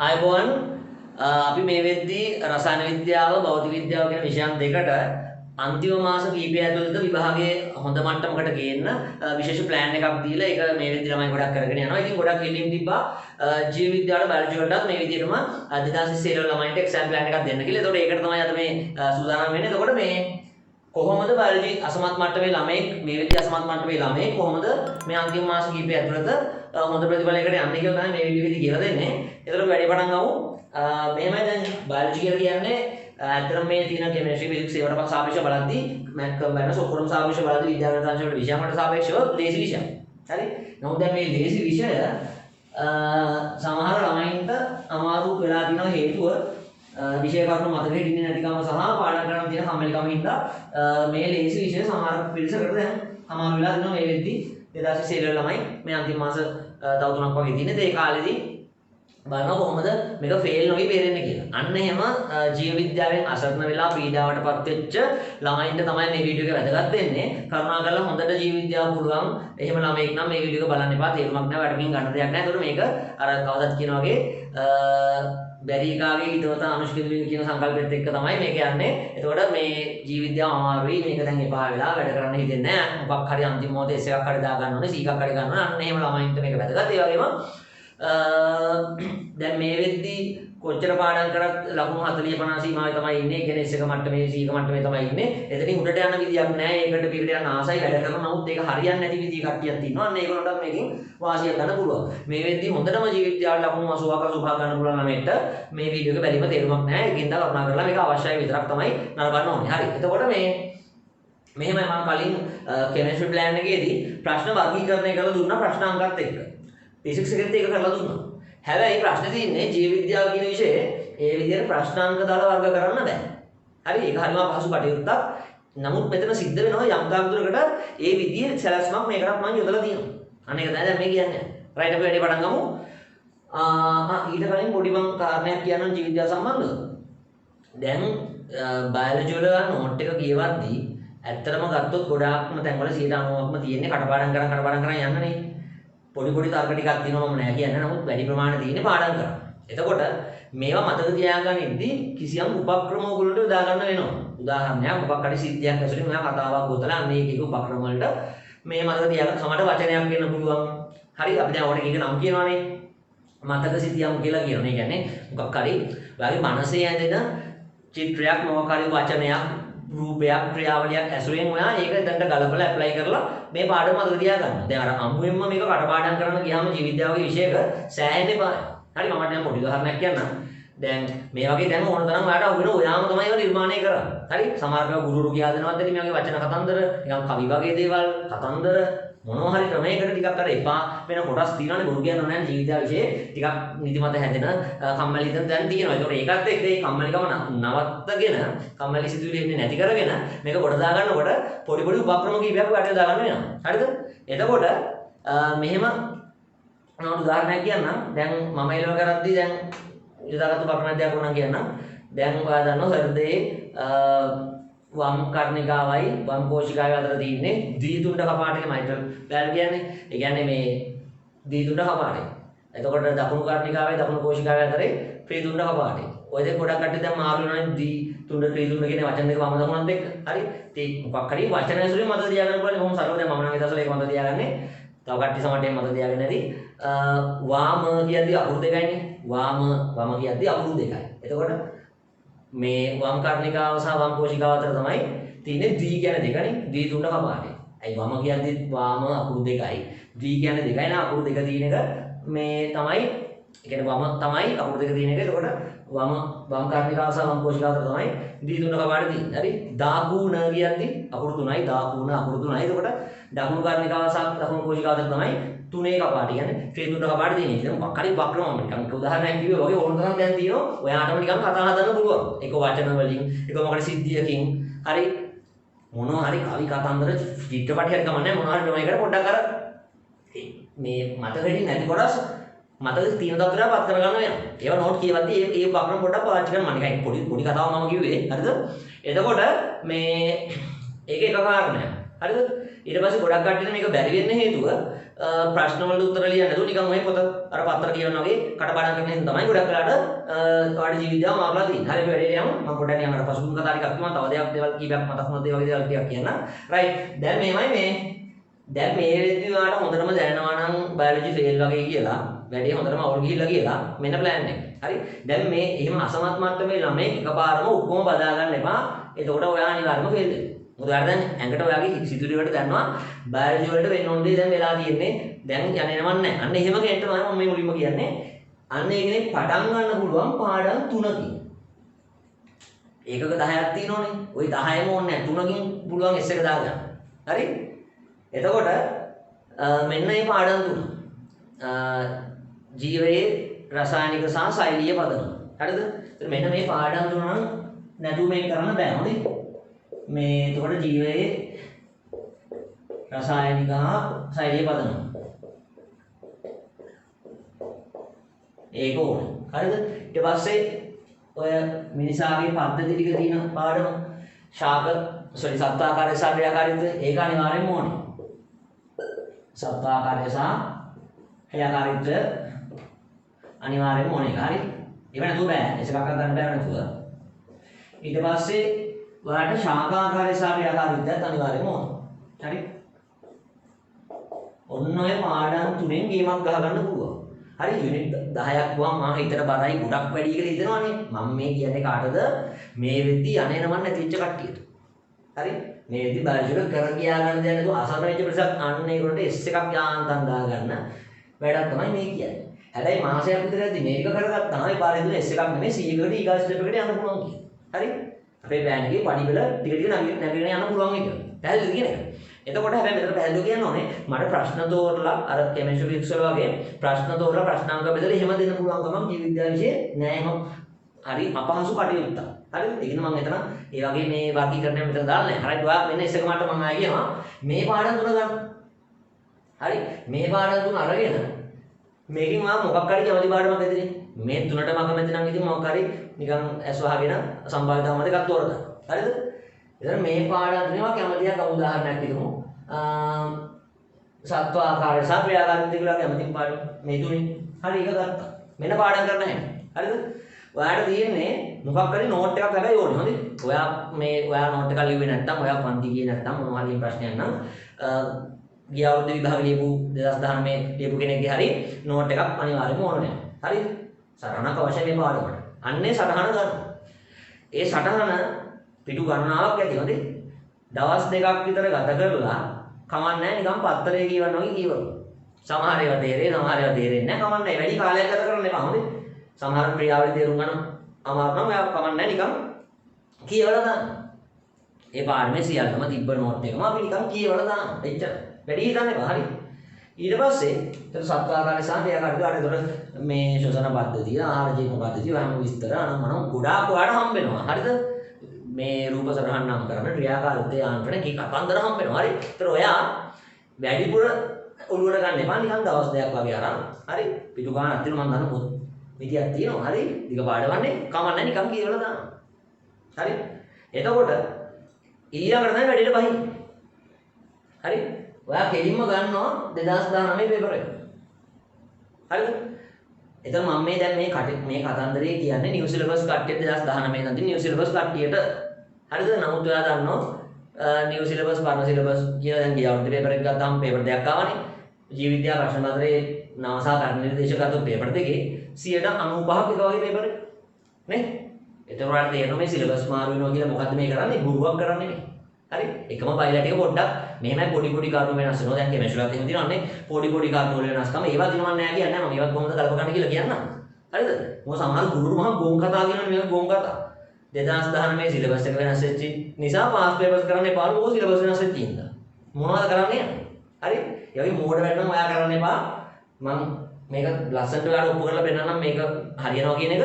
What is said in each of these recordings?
ආයුබෝවන් අපි මේ වෙද්දී රසායන විද්‍යාව භෞතික විද්‍යාව කියන විෂයන් දෙකට අන්තිම මාස කිහිපය ඇතුළත විභාගයේ හොඳ මට්ටමකට ගේන්න විශේෂ ප්ලෑන් එකක් දීලා ඒක මේ වෙද්දී ළමයි ගොඩක් කරගෙන යනවා. ඉතින් ගොඩක් ඉල්ලීම් තිබ්බා ජීව විද්‍යාවට බයොලොජි වලටත් මේ විදිහටම 2020 ලෙවල් ළමයින්ට එක්සෑම් ප්ලෑන් එකක් දෙන්න කියලා. ඒතකොට ඒකට තමයි අද මේ සූදානම් වෙන්නේ. එතකොට මේ කොහොමද බයොලොජි අසමත් මට්ටමේ ළමයි මේ වෙද්දී අසමත් මට්ටමේ ළමයි කොහොමද මේ අන්තිම මාස කිහිපය ඇතුළත හොඳ ප්‍රතිඵලයකට යන්නේ කියලා තමයි මේ වීඩියෝ එකේදී කියලා දෙන්නේ. ඒතකොට වැඩි පටන් ගමු. මෙහෙමයි දැන් බයොලොජි කියලා කියන්නේ ඇත්තටම මේ තියෙන කෙමිස්ට්‍රි ෆිසික්ස් ඒවට සාපේක්ෂව බලද්දී මැත් කම්බයිනස් ඔක්කොම සාපේක්ෂව බලද්දී විද්‍යාගත අංශ වල විෂයන්ට සාපේක්ෂව ලේසි විෂය. හරි? නමුත් දැන් මේ ලේසි විෂය සමහර ළමයින්ට අමාරු වෙලා තියෙන හේතුව විෂය කරුණු මතකෙ හිටින්නේ නැතිකම සහ පාඩම් කරන්න තියෙන කම්මැලිකම හින්දා මේ ලේසි විෂය සමහර පිළිසකට දැන් අමාරු වෙලා දෙනවා මේ වෙද්දී 2020 ළමයි මේ අන්තිම මාස තව 3ක් වගේ තියෙන. ඒ කාලෙදී බලනවා කොහොමද මේක ෆේල් නොවි බේරෙන්නේ කියලා. අන්න එහෙම ජීව විද්‍යාවෙන් අසරණ වෙලා පීඩාවටපත් වෙච්ච ළමයින්ට තමයි මේ වීඩියෝ එක වැදගත් වෙන්නේ. කරුණාකරලා හොඳට ජීව විද්‍යාව පුළුවන් එහෙම ළමෙක් නම් මේ වීඩියෝ එක බලන්න එපා. තේරුමක් නැහැ වැඩකින් ගන්න දෙයක් නැහැ. ඒතකොට මේක අර කවදාත් කියන වගේ බැරි එකාගේ හිතවත අනුශිල්පී කියන සංකල්පෙත් එක්ක තමයි මේක යන්නේ. එතකොට මේ ජීව විද්‍යාව අමාරුයි. මේක දැන් එපා වෙලා වැඩ කරන්න හිතෙන්නේ නැහැ. මොකක් හරි අන්තිම මොහොතේ S එකක් හරි දා ගන්න ඕනේ, C එකක් හරි ගන්න ඕනේ. අන්න එහෙම ළමයින්ට මේක වැදගත්. ඒ වගේම දැන් මේ වෙද්දී කොච්චර පාඩම් කරත් ලකුණු 40 50 සීමාවේ තමයි ඉන්නේ. ඒ කියන්නේ S එක මට්ටමේ C එක මට්ටමේ තමයි ඉන්නේ. එතනින් උඩට යන විදියක් නැහැ. ඒකට පිටට යන ආසයි වැඩ කරනවා. නමුත් ඒක හරියන්නේ නැති විදිහ කට්ටියක් ඉන්නවා. අන්න ඒගොල්ලන්ට මේකෙන් වාසියක් ගන්න පුළුවන්. මේ වෙද්දී හොඳටම ජීව විද්‍යාවට ලකුණු 80ක 85 ගන්න පුළුවන් ළමයින්ට මේ වීඩියෝ එක බැලීම තේරුමක් නැහැ. ඒකින්ද කරුණා කරලා මේක අවශ්‍යයි විතරක් තමයි නරඹන්න ඕනේ. හරි. එතකොට මෙහෙමයි මම කලින් කෙමිස්ට්‍රි ප්ලෑන් එකේදී ප්‍රශ්න වර්ගීකරණය කරලා දුන්නා ප්‍රශ්න අංකත් එක්ක. ෆිසික්ස් එකෙත් ඒක කරලා දුන්නා. හැබැයි ප්‍රශ්නේ තියෙන්නේ ජීව විද්‍යාව කියන විෂයේ ඒ විදිහට ප්‍රශ්නාංක දාලා වර්ග කරන්න බෑ. හරි ඒක හරිම පහසු කටයුත්තක්. නමුත් මෙතන සිද්ධ වෙනවා යම් තාක්දුරකට ඒ විදිහේ සැලැස්මක් මේකට මම යොදලා තියෙනවා. අන්න ඒක තමයි දැන් මේ කියන්නේ. රයිට් අපි වැඩි පටන් ගමු. ඊට කලින් පොඩි මම කාරණයක් කියන්නම් ජීව විද්‍යාව සම්බන්ධව. දැන් බයොලොජි වල නෝට් එක කියවද්දී ඇත්තටම ගත්තොත් ගොඩාක්ම තැන්වල 90%ක්ම තියෙන්නේ කටපාඩම් කරන් යන්නනේ. පොඩි තර්ක ටිකක් තියෙනවා මම නෑ කියන්නේ. නමුත් වැඩි ප්‍රමාණය තියෙන්නේ පාඩම් කරා. එතකොට මේවා මතක තියාගනිද්දී කිසියම් උපක්‍රම ඔයගොල්ලන්ට යොදා ගන්න වෙනවා. උදාහරණයක් මොකක් හරි සිද්ධියක් ඇසුරින් මෙයා කතාවක් ගොතලා අන්න ඒක උපක්‍රම වලට මේ මතක තියාගන්න සමහරට වචනයක් වෙන්න පුළුවන්. හරි අපි දැන් ඔකට එක නම් කියනවානේ. මතක සිටියම් කියලා කියනවා. ඒ කියන්නේ මොකක් හරි ඔයාගේ මනසේ ඇඳෙන චිත්‍රයක් මොකක් හරි වචනයක් රූපයක් ක්‍රියාවලියක් ඇසුරෙන් ඔයා ඒක එතනට ගලපලා ඇප්ලයි කරලා මේ පාඩම මතක තියාගන්න. දැන් අර අමුවෙන්ම මේක කටපාඩම් කරන්න ගියාම ජීව විද්‍යාවගේ විෂයක සෑහෙන්න එපා. හරි මම දැන් පොඩි උදාහරණයක් කියන්නම්. දැන් මේ වගේ දැන් ඕන තරම් ඔයාට අහු වෙන ඔයාම තමයි ඒවා නිර්මාණය කරන්නේ. හරි සමහරව ගුරුවරු කියා දෙනවත් ඇති මේ වගේ වචන කතන්දර නිකන් කවි වගේ දේවල් කතන්දර මොනවා හරි ක්‍රමයකට ටිකක් අර එපා වෙන කොටස් තියෙනවානේ බොරු කියන්න ඕනේ ජීව විද්‍යාව විෂයේ ටිකක් නිදිමත හැදෙන කම්මැලිකම් දැන් තියෙනවා. ඒකට ඒකත් එක්ක මේ කම්මැලිකම නවත්තගෙන කම්මැලි සිතුවිලි එන්නේ නැති කරගෙන මේක කොට දා ගන්නකොට පොඩි උපක්‍රම කීපයක් ඔයාලට දා ගන්න වෙනවා. හරිද? එතකොට මෙහෙම මම උදාහරණයක් කියන්නම්. දැන් මම එළව කරද්දී දැන් යොදාගත්තු උපක්‍රම දෙයක් වුණා කියන්නම්. දැන් ඔයා දන්නවා හෘදයේ වම් කර්ණිකාවයි වම් කෝෂිකාවයි අතර තියෙන්නේ ද්විතුණ්ඩ කපාටේ මයිටල් වැල් කියන්නේ. ඒ කියන්නේ මේ ද්විතුණ්ඩ කපාටේ. එතකොට දකුණු කර්ණිකාවයි දකුණු කෝෂිකාවයි අතරේ ත්‍රිතුණ්ඩ කපාටේ. ඔය දෙක ගොඩක් කට්ටිය දැන් මාරු වෙනවානේ ද්විතුණ්ඩ ත්‍රිතුණ්ඩ කියන වචන දෙක වම දකුණත් එක්ක. හරි. ඉතින් මොකක් හරි වචන ඇසුරෙන් මතක තියාගන්න පුළුවන්. කොහොම සරල දැන් මම නම් ඉතසල ඒක මතක තියාගන්නේ. තව කට්ටිය සමහරට මතක තියාගන්න ඇති. වාම කියද්දි අකුරු දෙකයිනේ. වම කියද්දි අකුරු දෙකයි. එතකොට මේ වම් කර්ණිකාව සහ වම් කෝෂිකාව අතර තමයි තියෙන්නේ ද්වි කියන දෙකනේ ද්විතුණ්ඩ කපාටේ. ඇයි වම කියද්දි වාම අකුරු දෙකයි ද්වි කියන්නේ දෙකයි නේ අකුරු දෙක තියෙන එක මේ තමයි ඒ කියන්නේ වම තමයි අකුරු දෙක තියෙන එක. එතකොට වම් කර්ණිකාව සහ වම් කෝෂිකාව අතර තමයි ද්විතුණ්ඩ කපාටේ තියෙන්නේ. හරි දාකුණ කියද්දි අකුරු තුනයි දාකුණ අකුරු තුනයි. එතකොට දකුණු කර්ණිකාව සහ දකුණු කෝෂිකාව අතර තමයි තුනේ කපාටේ කියන්නේ ත්‍රිතුණ්ඩ කපාටේ තියෙන්නේ. ඉතින් මොකක් හරි වක්‍රම නිකන් උදාහරණයක් කිව්වේ වගේ ඕන තරම් දැන් තියෙනවා. ඔයාටම නිකන් කතා හදන්න පුළුවන්. එක වචන වලින් එක මොකද සිද්ධියකින් හරි මොනවා හරි කවි කතන්දර චිත්‍රපටයක් හරි කමන්නේ මොනවා හරි මේකට පොඩ්ඩක් අර මේ මතකෙදී නැති කොටස් මතක තියෙන දත්තට පත් කරගන්න වෙනවා. ඒවා නෝට් කියවද්දී ඒ වක්‍රම පොඩ්ඩක් පාවිච්චි කරන්න මම නිකන් පොඩි කතාවක් මම කිව්වේ. හරිද? එතකොට මේ ඒක එක කාරණයක්. හරිද? ඊට පස්සේ ගොඩක් කට්ටියට මේක බැරි වෙන්න හේතුව ප්‍රශ්න වලට උත්තර ලියන්න නැතුව නිකන් ඔය පොත අර පත්‍ර කියවන වගේ කටපාඩම් කරන හින්දා තමයි ගොඩක් වෙලාට ඔයාලගේ ජීවිතයම මාරලා තියෙන්නේ. හරි අපි වැඩේට යමු. මම පොඩ්ඩක් නිකන් අර පසුබිම් කතා ටිකක් කියනවා. තව දේවල් කීපයක් මතක් වුණා ඒ වගේ දේවල් ටිකක් කියන්න. රයිට්. දැන් මේමයි මේ දැන් මේ වෙද්දී ඔයාලට හොඳටම දැනනවා නම් බයොලොජි ෆේල් වගේ කියලා වැඩේ හොඳටම අවුල් ගිහිල්ලා කියලා මෙන්න ප්ලෑන් එක. හරි. දැන් මේ එහෙම අසමත් මට්ටමේ ළමයි එකපාරම ඔක්කොම බදා ගන්න එපා. එතකොට ඔයා අනිවාර්යයෙන්ම ෆේල් වෙනවා. මොකද ඔයාලා දැන් ඇඟට ඔයාගේ සිතුවිලි වලට දන්නවා බයොලොජි වලට වෙන්න ඕන දේ දැන් වෙලා තියෙන්නේ. දැන් යන්නේ නමන්නේ. අන්න එහෙම කෙනෙක්ට තමයි මම මේ මුලින්ම කියන්නේ. අන්න ඒ කෙනෙක් පටන් ගන්න පුළුවන් පාඩම් 3කින්. ඒකක 10ක් තියෙනෝනේ. ওই 10ම ඕනේ නැහැ. 3කින් පුළුවන් S එක දාගන්න. හරි? එතකොට මෙන්න මේ පාඩම් 3. ජීවයේ රසායනික සහ සෛලීය පදනම. හරිද? එතකොට මෙන්න මේ පාඩම් 3 නම් නැතුව මේක කරන්න බෑ හොඳේ. මේ එතකොට ජීවයේ රසායනික හා සෛලීය පදනම. ඒක ඕනේ. හරිද? ඊට පස්සේ ඔය මිනිසාගේ පද්ධති ටික තියෙන පාඩම සත්වාකාරය සහ ක්‍රියාකාරීත්වය ඒක අනිවාර්යෙන්ම ඕනේ. සත්වාකාරය සහ ක්‍රියාකාරීත්වය අනිවාර්යෙන්ම ඕනේ. හරි? ඒක නැතුව බෑ. ඒක එකක් ගන්න බෑ නැතුව. ඊට පස්සේ ඔයාලට ශාකාකාරය සහ ක්‍රියාකාරීත්වයත් අනිවාර්යෙන්ම ඕනේ. හරි? ඔන්න ඔය පාඩම් තුනෙන් ගේමක් ගහගන්න පුළුවන්. හරි යුනිට් 10ක් වුණා මම හිතට බරයි ගොඩක් වැඩි කියලා හිතනවනේ. මම මේ කියන්නේ කාටද? මේ වෙද්දි අනේ නමන් නැතිච්ච කට්ටියට. හරි? මේ වෙද්දි බයලොජි කර ගියා ගන්න දෙයක් නේද? අසරණ වෙච්ච ප්‍රසක් අන්න ඒකට S එකක් යාන්තම් දාගන්න වැඩක් තමයි මේ කියන්නේ. හැබැයි මාසයක් විතර ඇද්දි මේක කරගත්තාම ඒ පාරේ දුන S එකක් නෙමෙයි C එකකට ඊගා ස්ටෙප් එකට යන්න පුළුවන් කියන්නේ. හරි? අපේ ප්ලෑන් එකේ පඩිවල ටික ටික නැගගෙන යන්න පුළුවන් එක. පැහැදිලිද කියන එක? එතකොට හැබැයි මෙතන පැහැදිලිව කියන්න ඕනේ මට ප්‍රශ්න තෝරලා අර කෙමිස්ට්‍රි ෆිසික්ස් වල වගේ ප්‍රශ්න තෝරලා ප්‍රශ්නාංක බෙදලා එහෙම දෙන්න පුළුවන් ගමන් ජීව විද්‍යාව විෂය නෑ එහෙම හරි අපහසු කටයුත්තක්. හරිද? ඒ කියන්නේ මම එතන ඒ වගේ මේ වර්ගීකරණය මෙතන දාලා නැහැ. හරි ඔයා මෙන්න එක මට මම ආයෙ කියනවා මේ පාඩම් තුන ගන්න. හරි මේ පාඩම් තුන අරගෙන මේකෙන් ඔයා මොකක් හරි කැමති පාඩමක් ඇතිනේ. මේ තුනටම අකමැති නම් ඉතින් මොකක් හරි නිකන් ඇස් වහගෙන සම්භාවිතාව මත එකක් තෝරගන්න. හරිද? එතන මේ පාඩම් තුනේම කැමතියක් උදාහරණයක් දෙමු. සත්වාකාරය සහ ක්‍රියාකාරීත්වය කියලා කැමතිම පාඩම මේ තුනේ. හරි ඒක ගත්තා. මෙන්න පාඩම් කරන්න හැම. හරිද? ඔයාලට තියෙන්නේ මොකක් හරි නෝට් එකක් හැබැයි ඕනේ. හොඳේ. ඔයා නෝට් එක ලිව්වේ නැත්නම් ඔයා පන්ති ගියේ නැත්නම් මොනවා හරි ප්‍රශ්නයක් නම් ගිය අවුරුදු විභාග ලියපු 2019 ලියපු කෙනෙක්ගේ හරි නෝට් එකක් අනිවාර්යයෙන්ම ඕනේ. හරිද? සටහනක් අවශ්‍යයි මේ පාඩමට. අන්නේ සටහන ගන්න. ඒ සටහන පිටු ගණනාවක් ඇති හොඳේ. දවස් දෙකක් විතර ගත කරලා කමන්නේ නිකන් පත්තරේ කියවන්න වගේ කියවනවා. සමහර ඒවා තේරෙයි සමහර ඒවා තේරෙන්නේ නැහැ. කමන්නේ වැඩි කාලයක් ගත කරන්න එපා හොඳේ. සමහර ක්‍රියාවලිය තේරුම් ගන්න අමාරු නම් ඔයා කමන්නේ නිකන් කියවලා දාන්න. ඒ පාඩමේ සියල්ලම තිබ්බ නෝට් එකම අපි නිකන් කියවලා දාන්න. එච්චර. වැඩි හිතන්න එපා. හරි. ඊට පස්සේ ඒතර සත්වාකාරය සහ ක්‍රියාකාරීත්වය අර ඒතර මේ ශෝෂණ පද්ධතිය ආහාර ජීවන පද්ධතිය වහම විස්තර අනමනම් ගොඩාක් ඔයාලට හම්බ වෙනවා. හරිද? මේ රූප සටහන් නම් කරන ක්‍රියාකාරීත්වය ආන්තරණ කී කතන්දර හම්බ වෙනවා. හරි. ඒතර ඔයා වැඩිපුර ඔළුවට ගන්න එපා නිකන් දවස් දෙකක් වගේ අරන්. හරි. පිටු ගානක් තියෙනවා මම දන්න පොත්. විදියක් තියෙනවා. හරි. ටික පාඩවන්නේ කමන්නේ නිකන් කියවලා දාන්න. හරි. එතකොට ඊළඟට තමයි වැඩේට බහින්නේ. හරි. ඔයා කෙලින්ම ගන්නවා 2019 පේපර් එක. හරිද? එතන මම මේ දැන් මේ කතන්දරේ කියන්නේ නිව් සිලබස් කට්ටියට 2019 ඉඳන් නිව් සිලබස් කට්ටියට හරිද? නමුත් ඔයා දන්නවා නිව් සිලබස් පරණ සිලබස් කියලා දැන් ගිය අවුරුද්දේ පේපර් එක ගත්තාම පේපර් දෙකක් ආවනේ. ජීව විද්‍යා ප්‍රශ්න පත්‍රයේ නව සහ කර්ම නිර්දේශකතු පේපර් දෙකේ 95ක් එක වගේ පේපර් එක. නේ? එතකොට තේරෙනවා මේ සිලබස් මාරු වෙනවා කියලා මොකද්ද මේ කරන්නේ? බොරුවක් කරන්නේ නේ. හරි? එකම බයිලා ටික පොඩ්ඩක් මෙහෙමයි පොඩි කරුණු වෙනස් වෙනවා. දැන් කෙමිස්ට්‍රි එකක් එහෙම තියෙනවානේ. පොඩි කරුණු වල වෙනස්කම ඒවා දිනවන්නේ නැහැ කියන්නේ මම ඒවත් කොහොමද කල්ප ගන්න කියලා කියන්නම්. හරිද? මොකද සමහර ගුරු මහා ගෝං කතා කියනවනේ මේක ගෝං කතා. 2019 සිලබස් එක වෙනස් වෙච්ච නිසා පාස් පේපර්ස් කරන්න එපා. මොකද සිලබස් වෙනස් වෙච්ච ඉඳලා. මොනවද කරන්නේ? හරි? ඒ වගේ මෝඩ වැඩනම් ඔයා කරන්න එපා. මම මේක ලස්සනට ඔයාලට ඔප්පු කරලා පෙන්නන්නම් මේක හරියනවා කියන එක.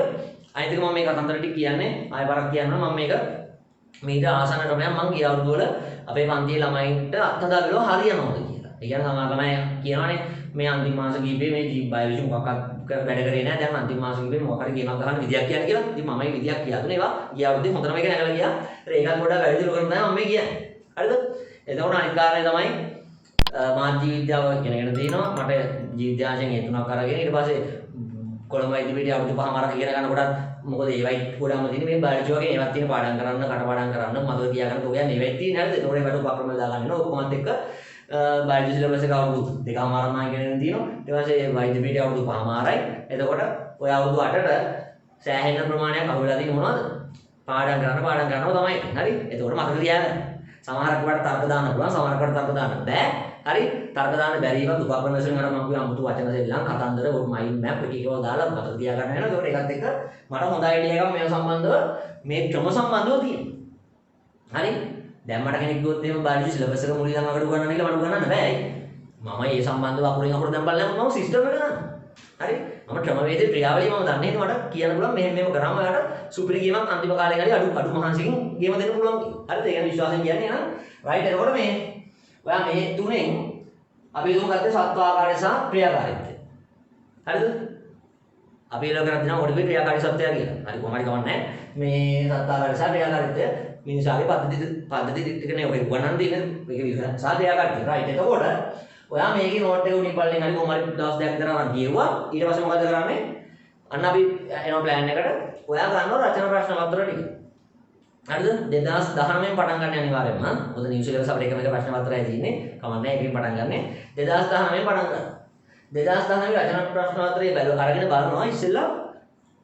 අනිත් එක මම මේ කතන්දර ටික කියන්නේ ආයෙ පාරක් කියන්නම් මම මේක මීට ආසන්න ක්‍රමයක් මම ගිය අවුරුදු වල අපේ පන්තියේ ළමයින්ට අත්හදා බලුවා හරියනවද කියලා. ඒ කියන්නේ සමහර ළමයි කියනවානේ මේ අන්තිම මාස කීපේ මේ බයොලොජි මොකක්වත් වැඩ කරේ නැහැ. දැන් අන්තිම මාස කීපේ මොකක් හරි ගේමක් ගහන්න විදියක් කියන්නේ කියලා. ඉතින් මමයි විදියක් කියලා දුන්නේ ඒවා. ගිය අවුරුද්දේ හොඳටම එක නැගලා ගියා. ඒකත් පොඩ්ඩක් වැඩිදිරු කරන්න තමයි මම මේ කියන්නේ. හරිද? එතකොට අනිත් කාරණේ තමයි මාත් ජීවිත විද්‍යාව ඉගෙනගෙන තිනවා. මට ජීවිත විද්‍යාංශයෙන් ඒ තුනක් අරගෙන ඊට පස්සේ කොළඹ ඉදිරියට අවුරුදු 5මාරක් ඉගෙන ගන්නකොටත් මොකද ඒවයි ගොඩාම තියෙන මේ බයොලොජි වගේ ඒවත් තියෙන පාඩම් කරන්න කටපාඩම් කරන්න මතක තියාගන්න ඔය කියන්නේ ඒවයි තියෙන හරිද? ඒතකොට ඒකට උපක්‍රම දාගන්න වෙනවා. ඔක්කොමත් එක්ක බයොලොජි සිලබස් එක අවුරුදු 2මාරක් මම ඉගෙනගෙන තිනවා. ඊට පස්සේ වෛද්‍ය පීඨය අවුරුදු 5මාරයි. එතකොට ඔය අවුරුදු 8ට සෑහෙන ප්‍රමාණයක් අහුවෙලා තියෙන මොනවද? පාඩම් කරනවා තමයි. හරි? එතකොට මතක තියාගන්න. සමහරක් වට තර්ක දාන්න පුළුවන් සමහරක් වට තර්ක දාන්න බෑ. හරි? තර්ක දාන්න බැරි ඒවා දුප්පත් වෙනසෙන් අර මම කිව්ව අමුතු වචන දෙල්ලම් කතන්දර මයින්ඩ් මැප් එක එකව දාලා මතක තියාගන්න වෙනවා. ඒකට ඒකත් එක්ක මට හොඳ අයිඩියා එකක් මේ සම්බන්ධව මේ ක්‍රම සම්බන්ධව තියෙනවා. හරි? දැන් මට කෙනෙක් කිව්වොත් එහෙම බයොලොජි සිලබස් එක මුලින් ළඟට උගන්වන්න කියලා මට උගන්වන්න බෑ. මම මේ සම්බන්ධව අකුරින් අකුර දැන් බලන්න මම සිස්ටම් එක ගන්නවා. හරි? මම ක්‍රමවේදේ ක්‍රියාවලිය මම දන්නේ නැහැ. මට කියන්න පුළුවන් මෙහෙම කරාම ඔයාලට සුපිරි ගේමක් අන්තිම කාලේ ගාලේ අඩු මහන්සියකින් ගේම දෙන්න පුළුවන් කියලා. හරිද? ඒ කියන්නේ විශ්වාසයෙන් කියන්නේ නේද? රයිට්. එතකොට මේ ඔයා මේ තුනෙන් අපි දුම් ගත්තේ සත්වාකාරය සහ ක්‍රියාකාරීත්වය. හරිද? අපි ඊළඟ කරලා දෙනවා ඔඩිබේ ක්‍රියාකාරී සත්‍යය කියලා. හරි කොහොමද කවන්නේ? මේ සත්වාකාරය සහ ක්‍රියාකාරීත්වය මිනිසාගේ පද්ධති ටිකනේ ඔය උගන්වන්න තියෙන මේක විස්තර සහ ක්‍රියාකාරීත්වය. රයිට්. එතකොට ඔයා මේකේ නෝට් එක උඩින් පල්ලෙන් හරි කොහොම හරි දවස් දෙකක් විතර අරන් ගියුවා. ඊට පස්සේ මොකද කරන්නේ? අන්න අපි එනවා ප්ලෑන් එකට. ඔයා ගන්නවා රචනා ප්‍රශ්න පත්‍ර ටික. හරිද? 2019 පටන් ගන්න අනිවාර්යයෙන්ම. මොකද නිව් සිලබස් අපිට එකම එක ප්‍රශ්න පත්‍රයයි තියෙන්නේ. කමන්නේ ඒකෙන් පටන් ගන්න. 2019 පටන් ගන්න. 2019 රචනා ප්‍රශ්න පත්‍රය අරගෙන බලනවා ඉස්සෙල්ලා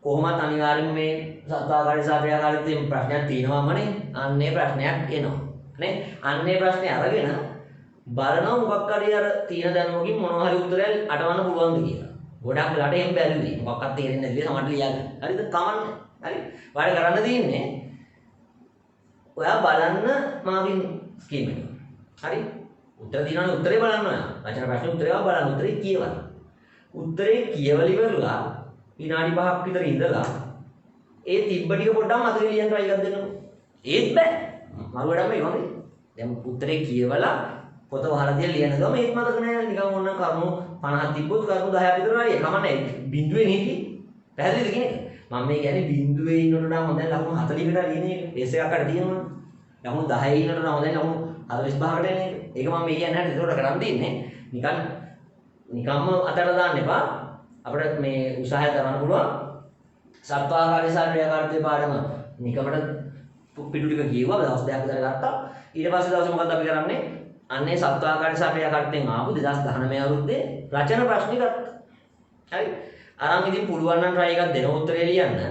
කොහොමත් අනිවාර්යයෙන්ම මේ සත්‍වාකාරී සහ ක්‍රියාකාරීත්වයෙන් ප්‍රශ්නයක් තියෙනවමනේ. අන්නේ ප්‍රශ්නයක් එනවා. නේ? අන්නේ ප්‍රශ්නේ අරගෙන බලනවා මොකක් හරි අර තීන දැනුමකින් මොනවා හරි උත්තරයක් අටවන්න පුළුවන්ද කියලා. ගොඩක් වෙලාට එහෙම බැලුවේ. මොකක්වත් තේරෙන්නේ නැති වෙලාව සමහරට ලියන්න. හරිද? කමන්නේ. හරි. වාඩි කරන්න තියෙන්නේ ඔයා බලන්න මාගින් ස්කීම් එක. හරි? උත්තර දිනන උත්තරේ බලන්න ඔයා. රචනා ප්‍රශ්නේ උත්තරේ බලන්න උත්තරේ කියවන්න. උත්තරේ කියවල ඉවරලා විනාඩි 5ක් විතර ඉඳලා ඒ තිබ්බ ටික පොඩ්ඩක් මතකෙ ලියන්න try එකක් දෙන්නකො. ඒත් බෑ. මරු වැඩම ඒක හොඳයි. දැන් උත්තරේ කියවලා පොත වහලා තියලා ලියන ගම ඒත් මතක නැහැ. නිකන් ඕන කරුණු 50ක් තිබ්බොත් කරුණු 10ක් විතර හරි. කමන්නේ බිඳුවේ නෙකි. පැහැදිලිද කියන්නේ? මම මේ කියන්නේ බිඳුවේ ඉන්නට වඩා හොඳයි ලකුණු 40කට ලියන එක. S එකක් අර තියෙනවා. ලකුණු 10 ඉන්නට වඩා හොඳයි ලකුණු 45කට එන එක. ඒක මම මේ කියන්නේ නැහැ. ඒකට කරන් තියන්නේ නිකම්ම අතට දාන්න එපා. අපිට මේ උත්සාහය කරන්න පුළුවන්. සත්වාකාරී සහ ක්‍රියාකාරීත්වයේ පාඩම නිකමට පිටු ටික කියුවා දවස් දෙකක් විතර ගත්තා. ඊට පස්සේ දවසේ මොකද අපි කරන්නේ? අන්නේ සත්වාකාරී සහ ක්‍රියාකාරීත්වයෙන් ආපු 2019 අවුරුද්දේ රචන ප්‍රශ්න ගත්තා. හරි. අරන් ඉතින් පුළුවන් නම් try එකක් දෙන උත්තරේ ලියන්න.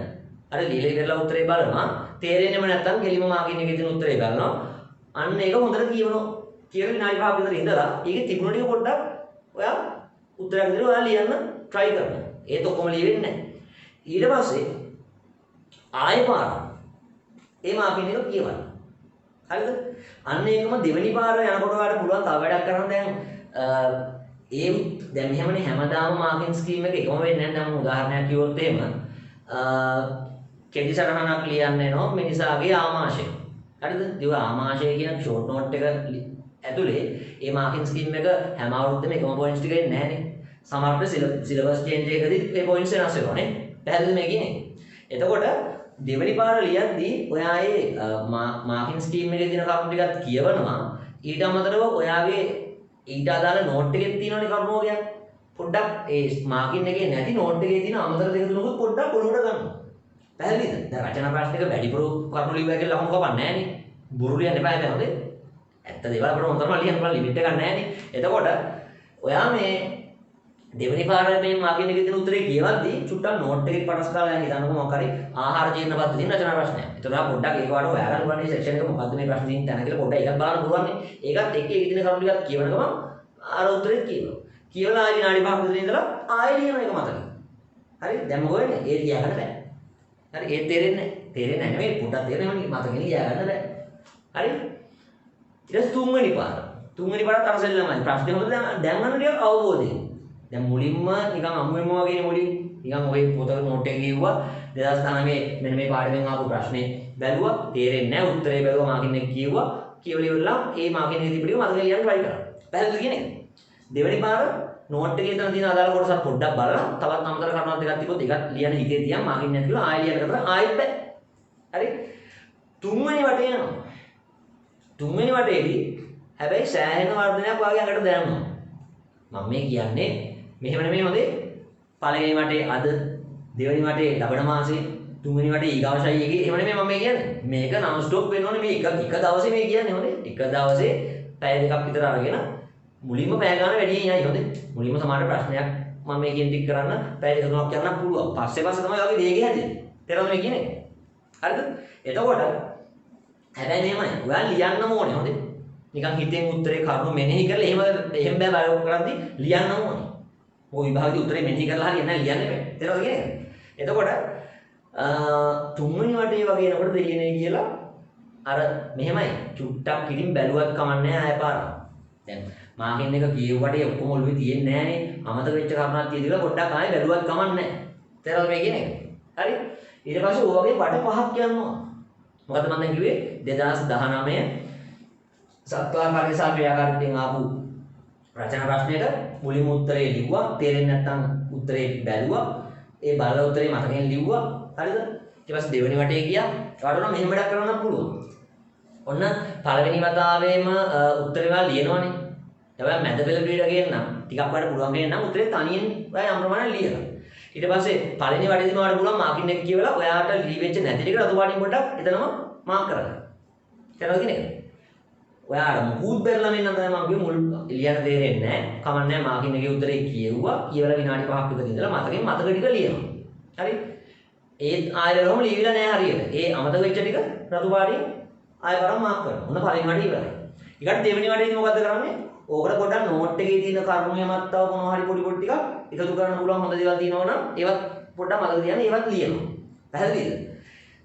අර ලියලා ඉවරලා උත්තරේ බලනවා. තේරෙන්නේම නැත්නම් කෙලිම මාකින් එකේ තියෙන උත්තරේ බලනවා. අන්න ඒක හොඳට කියවනවා. කියලා විනාඩි 5ක් විතර ඉඳලා ඒකේ තිබුණ ටික පොඩ්ඩක් ඔයා උත්තරයක් දෙන්න ඔයා ලියන්න try කරනවා. ඒත් ඔක්කොම ලියෙන්නේ නැහැ. ඊට පස්සේ ආයෙ පාර ඒ මාකින් එක කියවන්න. හරිද? අන්න ඒකම දෙවෙනි පාර යනකොට ඔයාලට පුළුවන් තව වැඩක් කරන්න දැන් මෙහෙමනේ හැමදාම මාකින් ස්කීම් එක එකම වෙන්නේ නැහැ. දැන් උදාහරණයක් කිව්වොත් එහෙම කෙටි සටහනක් ලියන්න එනවා මිනිසාගේ ආමාශය. හරිද? ඒ ආමාශය කියන ෂෝට් නෝට් එක ඇතුලේ ඒ මාකින් ස්කීම් එක හැම අවුරුද්දෙම එකම පොයින්ට්ස් ටික එන්නේ නැහනේ. සමහරවිට සිලබස් චේන්ජ් එකකදී ඒ පොයින්ට්ස් වෙනස් වෙනවා නේ. පැහැදිලිද මේ කියන්නේ? එතකොට දෙවෙනි පාර ලියද්දී ඔයා ඒ මාකින් ස්කීම් එකේ තියෙන කරුණු ටිකත් කියවනවා. ඊට අමතරව ඔයාගේ ඊට අදාළ නෝට් එකේ තියෙනවනේ කරුණු වගේ. පොඩ්ඩක් ඒ මාකින් එකේ නැති නෝට් එකේ තියෙන අමතර දෙක තුනකුත් පොඩ්ඩක් ඔලුවට ගන්නවා. පැහැදිලිද? දැන් රචනා ප්‍රශ්න එක වැඩිපුර කරුණු ලියුවා කියලා ලකුණු කපන්නේ නැහනේ. බොරු ලියන්න එපා හැබැයි හොඳේ. ඇත්ත දේවල් අපිට හොඳටම ලියන්න පුළුවන් ලිමිට් එකක් නැහනේ. එතකොට ඔයා මේ දෙවෙනි පාරේ මේ මාකින් එකේ තියෙන උත්තරේ කියවද්දී චුට්ටක් නෝට් එකේ පටස් කාලා යන හිතන්නකො මොකක් හරි ආහාර ජීර්ණ පද්ධතිය රචනා ප්‍රශ්නයක්. ඒතර ඔයා පොඩ්ඩක් ඒක වඩා හොයාගන්න පුළුවන් මේ සෙක්ෂන් එක මොකද්ද මේ ප්‍රශ්නේ තියෙන තැන කියලා පොඩ්ඩක් ඒකත් බලන්න පුළුවන් නේ. ඒකත් එක්ක ඒකේ තියෙන කරුණු ටිකක් කියවන ගමන් අර උත්තරේ කියනවා. කියවලා ආයෙ විනාඩි 5ක් විතර ඉඳලා ආයෙ ලියන එක මතක. හරි? දැන් මොකද වෙන්නේ? ඒ ලියාගන්න බෑ. හරි? ඒ තේරෙන්නේ නැහැ නෙමෙයි පොඩ්ඩක් තේරෙනවා නේ මතකෙ ලියාගන්න බෑ. හරි? ඊට තුන්වෙනි පාර. තුන්වෙනි පාරත් අර සෙල්ලමයි. ප්‍රශ්නේ හොඳ දැන් ගන්න ටික අවබෝධයෙන්. දැන් මුලින්ම නිකන් අමුවෙම වගේ මුලින් නිකන් ඔය පොතේ නෝට් එක කිව්වා 2019 මෙන්න මේ පාඩමෙන් ආපු ප්‍රශ්නේ බැලුවා තේරෙන්නේ නැහැ උත්තරේ බැලුවා මාකින් එක කිව්වා කියවල ඉවරලා ඒ මාකින් එකේ තිබිලිව මතක ලියන්න try කරා. පැහැදිලිද කියන්නේ? දෙවෙනි පාර නෝට් එකේ තියෙන අදාළ කොටසක් පොඩ්ඩක් බලලා තවත් අමතර කරුණක් දෙකක් තිබ්බොත් ඒකත් ලියන්න හිතේ තියන් මාකින් නැති කියලා ආයෙ ලියන්න කරලා ආයෙත් බෑ. හරි? තුන්වෙනි වටේ යනවා. තුන්වෙනි වටේදී හැබැයි සෑහෙන වර්ධනයක් වාගේ අඟට දැනෙනවා. මම මේ කියන්නේ මෙහෙම නෙමෙයි හොඳේ. පළවෙනි වටේ අද, දෙවෙනි වටේ ලබන මාසේ, තුන්වෙනි වටේ ඊගාවශයි එකේ එහෙම නෙමෙයි මම මේ කියන්නේ. මේක non stop වෙන්න ඕනේ මේ එක දවසේ මේ කියන්නේ හොඳේ. එක දවසේ පැය දෙකක් විතර අරගෙන මුලින්ම පැය ගන්න වැඩි නෑ හොඳේ. මුලින්ම සමහර ප්‍රශ්නයක් මම මේ කියන ටික කරන්න පැය දෙක තුනක් යන්න පුළුවන්. පස්සේ තමයි වගේ වේගය හැදෙන්නේ. තේරෙනවද මේ කියන්නේ? හරිද? එතකොට හැබැයි මෙහෙමයි. ඔයා ලියන්නම ඕනේ හොඳේ. නිකන් හිතෙන් උත්තරේ කරුණු මෙනෙහි කරලා එහෙම බෑ බයෝ කරද්දි ලියන්නම ඕනේ. ඔය විභාගයේ උත්තරේ මෙනෙහි කරලා හරියන්නේ නැහැ ලියන්න බෑ. තේරෙනවද කියන්නේ? එතකොට තුන්වෙනි වටේ වගේ එනකොට දෙලියනේ කියලා අර මෙහෙමයි චුට්ටක් පිටින් බැලුවත් කමන්නේ ආය පාරක්. දැන් මාකින් එක කියුවට ඔක්කොම ඔළුවේ තියෙන්නේ නැහනේ. අමතක වෙච්ච කරුණක් තියෙදිලා පොඩ්ඩක් ආයෙ බැලුවත් කමන්නේ නැහැ. තේරෙනවද මේ කියන්නේ? හරි. ඊට පස්සේ ඔය වගේ වට පහක් කියනවා. මොකද මම දැන් කිව්වේ 2019 සත්වාකාරී සහ ක්‍රියාකාරීත්වයෙන් ආපු රචනා ප්‍රශ්නයට මුලින්ම උත්තරේ ලිව්වා. තේරෙන්නේ නැත්නම් උත්තරේ බැලුවා. ඒ බලලා උත්තරේ මතකයෙන් ලිව්වා. හරිද? ඊට පස්සේ දෙවෙනි වටේ ගියා. ඒකට නම් මෙහෙම වැඩක් කරන්න පුළුවන්. ඔන්න පළවෙනි වතාවේම උත්තරේ වල ලියනවනේ. හැබැයි මැද පෙළ ක්‍රීඩකයන් නම් ටිකක් වඩා පුළුවන් කෙනෙක් නම් උත්තරේ තනියෙන් ඔයා යම් ප්‍රමාණයක් ලියලා. ඊට පස්සේ පළවෙනි වටේදීම ඔයාලට පුළුවන් මාකින් එක කියවලා ඔයාට ලිවෙච්ච නැති ටික රතු පාටින් පොඩ්ඩක් එතනම මාක් කරගන්න. තේරෙනවද කියන්නේ? ඔයාලා මුකුත් බැලලා මෙන්න තමයි මම කිව්වේ මුල් ලියන්න තේරෙන්නේ නැහැ. කමන්නේ මාකින් එකේ උත්තරේ කියවුවා. කියවලා විනාඩි 5ක් විතර ඉඳලා මතක ටික ලියනවා. හරි? ඒත් ආයෙම ලියවිලා නැහැ හරියට. ඒ අමතක වෙච්ච ටික රතු පාටින් ආයෙ වරම මාක් කරනවා. ඔන්න පළවෙනි වටේ ඉවරයි. ඊකට දෙවෙනි වටේදී මොකද්ද කරන්නේ? ඕකට පොඩ්ඩක් නෝට් එකේ තියෙන කරුණු යමක් තව මොනවා හරි පොඩි ටිකක් එකතු කරන්න පුළුවන් හොඳ දේවල් තියෙනවා නම් ඒවත් පොඩ්ඩක් මතක තියාගන්න ඒවත් ලියනවා. පැහැදිලිද?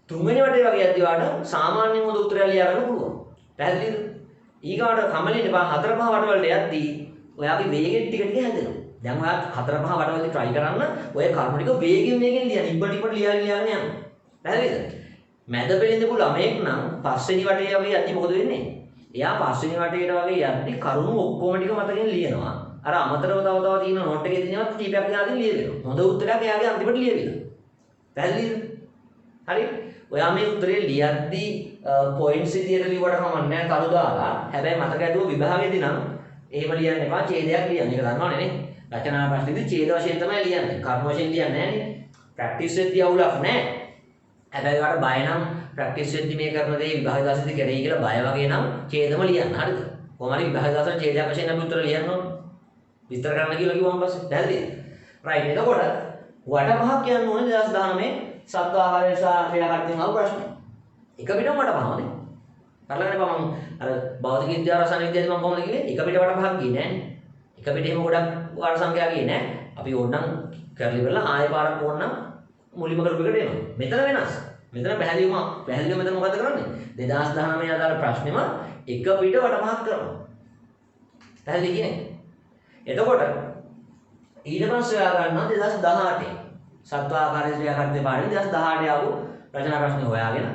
තුන්වෙනි වටේ වගේ යද්දී වාට සාමාන්‍ය හොඳ උත්තරය ලියා ගන්න පුළුවන්. පැහැදිලිද? ඊගාට කමලින් බා 4 5 වටවලට යද්දී ඔයාගේ වේගෙ ටික ටික හැදෙනවා. දැන් ඔයා 4 5 වටවලදී try කරන්න ඔය කරුණු ටික වේගෙන් ලියන්න ඉබ්බ ලියාගෙන යනවා. පැහැදිලිද? මැද පෙළින් දපු ළමයෙක් නම් පස්වෙනි වටේ වගේ යද්දී මොකද වෙන්නේ? එයා පස්වෙනි වටේට වගේ යද්දී කරුණු ඔක්කොම ටික මතකෙන් ලියනවා. අර අමතරව තව තියෙන නෝට් එකේ තියෙනවත් කීපයක් යාදින් ලියවෙනවා. හොඳ උත්තරයක් එයාගේ අන්තිමට ලියවිලා. පැහැදිලිද? හරි? ඔයා මේ උත්තරේ ලියද්දී පොයින්ට්ස් විදියට ලියුවට කමක් නැහැ කළු දාලා. හැබැයි මතක ඇදුව විභාගෙදී නම් එහෙම ලියන්න එපා ඡේදයක් ලියන්න. ඒක දන්නවනේ නේ. රචනා ප්‍රශ්නේදී ඡේද වශයෙන් තමයි ලියන්නේ. කර්ම වශයෙන් ලියන්නේ නැහැ නේ. ප්‍රැක්ටිස් වෙද්දී අවුලක් නැහැ. හැබැයි ඔයාලට බය නම් ප්‍රැක්ටිස් වෙද්දී මේ කරන දේ විභාග දාසෙදි කරේ කියලා බය වගේ නම් ඡේදම ලියන්න. හරිද? කොහොම හරි විභාග දාසෙන් ඡේදයක් වශයෙන් අපි උත්තර ලියන්න ඕනේ. විස්තර කරන්න කියලා කිව්වම පස්සේ පැහැදිලිද? රයිට්. එතකොට වට පහක් කියන්න ඕනේ 2019 සත්ව ආහාරය සහ ක්‍රියාකාරීත්වයෙන් ආව ප්‍රශ්න. එක පිටම වට පහමනේ. කරලා ගන්න මම අර භෞතික විද්‍යාව රසායන විද්‍යාවේදී මම කොහොමද කිව්වේ? එක පිට වට පහක් ගියේ නෑනේ. එක පිට එහෙම ගොඩක් වාර සංඛ්‍යා ගියේ නෑ. අපි ඕනනම් කරලි කරලා ආයෙ පාරක් ඕනනම් මුලින්ම කරපු එකට එනවා. මෙතන වෙනස්. මෙතන පැහැදිලිව මෙතන මොකද කරන්නේ? 2019 අදාළ ප්‍රශ්නෙම එක පිට වට පහක් කරනවා. පැහැදිලි කියන්නේ? එතකොට ඊට පස්සේ ඔයා ගන්නවා 2018 සත්ව ආකාරයේ ක්‍රියාකාරීත්වය පාඩේ 2018 ආපු රචනා ප්‍රශ්න හොයාගෙන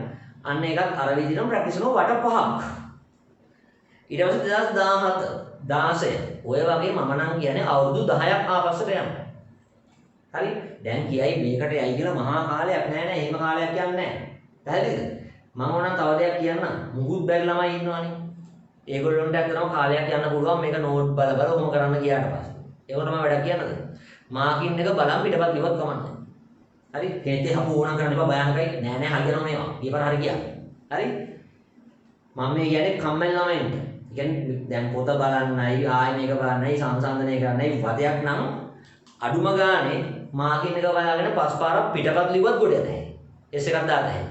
අන්න ඒකත් අර විදිහටම ප්‍රැක්ටිස් කරනවා වට පහක්. ඊට පස්සේ 2017 16 ඔය වගේ මම නම් කියන්නේ අවුරුදු 10ක් ආපස්සට යනවා. හරි? දැන් කියයි මේකට යයි කියලා මහා කාලයක් නෑ නෑ එහෙම කාලයක් යන්නේ නෑ. පැහැදිලිද? මම ඕනනම් තව දෙයක් කියන්නම්. මුකුත් බැරි ළමයි ඉන්නවනේ. ඒගොල්ලොන්ට ඇත්තටම කාලයක් යන්න පුළුවන් මේක නෝට් බල බල ඔහොම කරන්න ගියාට පස්සේ. ඒකට මම වැඩක් කියන්නද? මාකින් එක බලන් පිටපත් ලියවත් කමන්නේ. හරි? හේතේ හමු ඕනම් කරන්න එපා බයංකයි. නෑ නෑ හරියනවා මේවා. ඊපර හරි ගියා. හරි? මම මේ කියන්නේ කම්මැලි ළමයින්ට. කියන්නේ දැන් පොත බලන්නයි ආයෙ මේක බලන්නයි සංසන්දනය කරන්නයි වදයක් නම් අඩුම ගානේ මාකින් එක බලාගෙන පස් පාරක් පිටපත් ලිව්වත් ගොඩ නැහැ. එස් එකක් දාන්න නැහැ.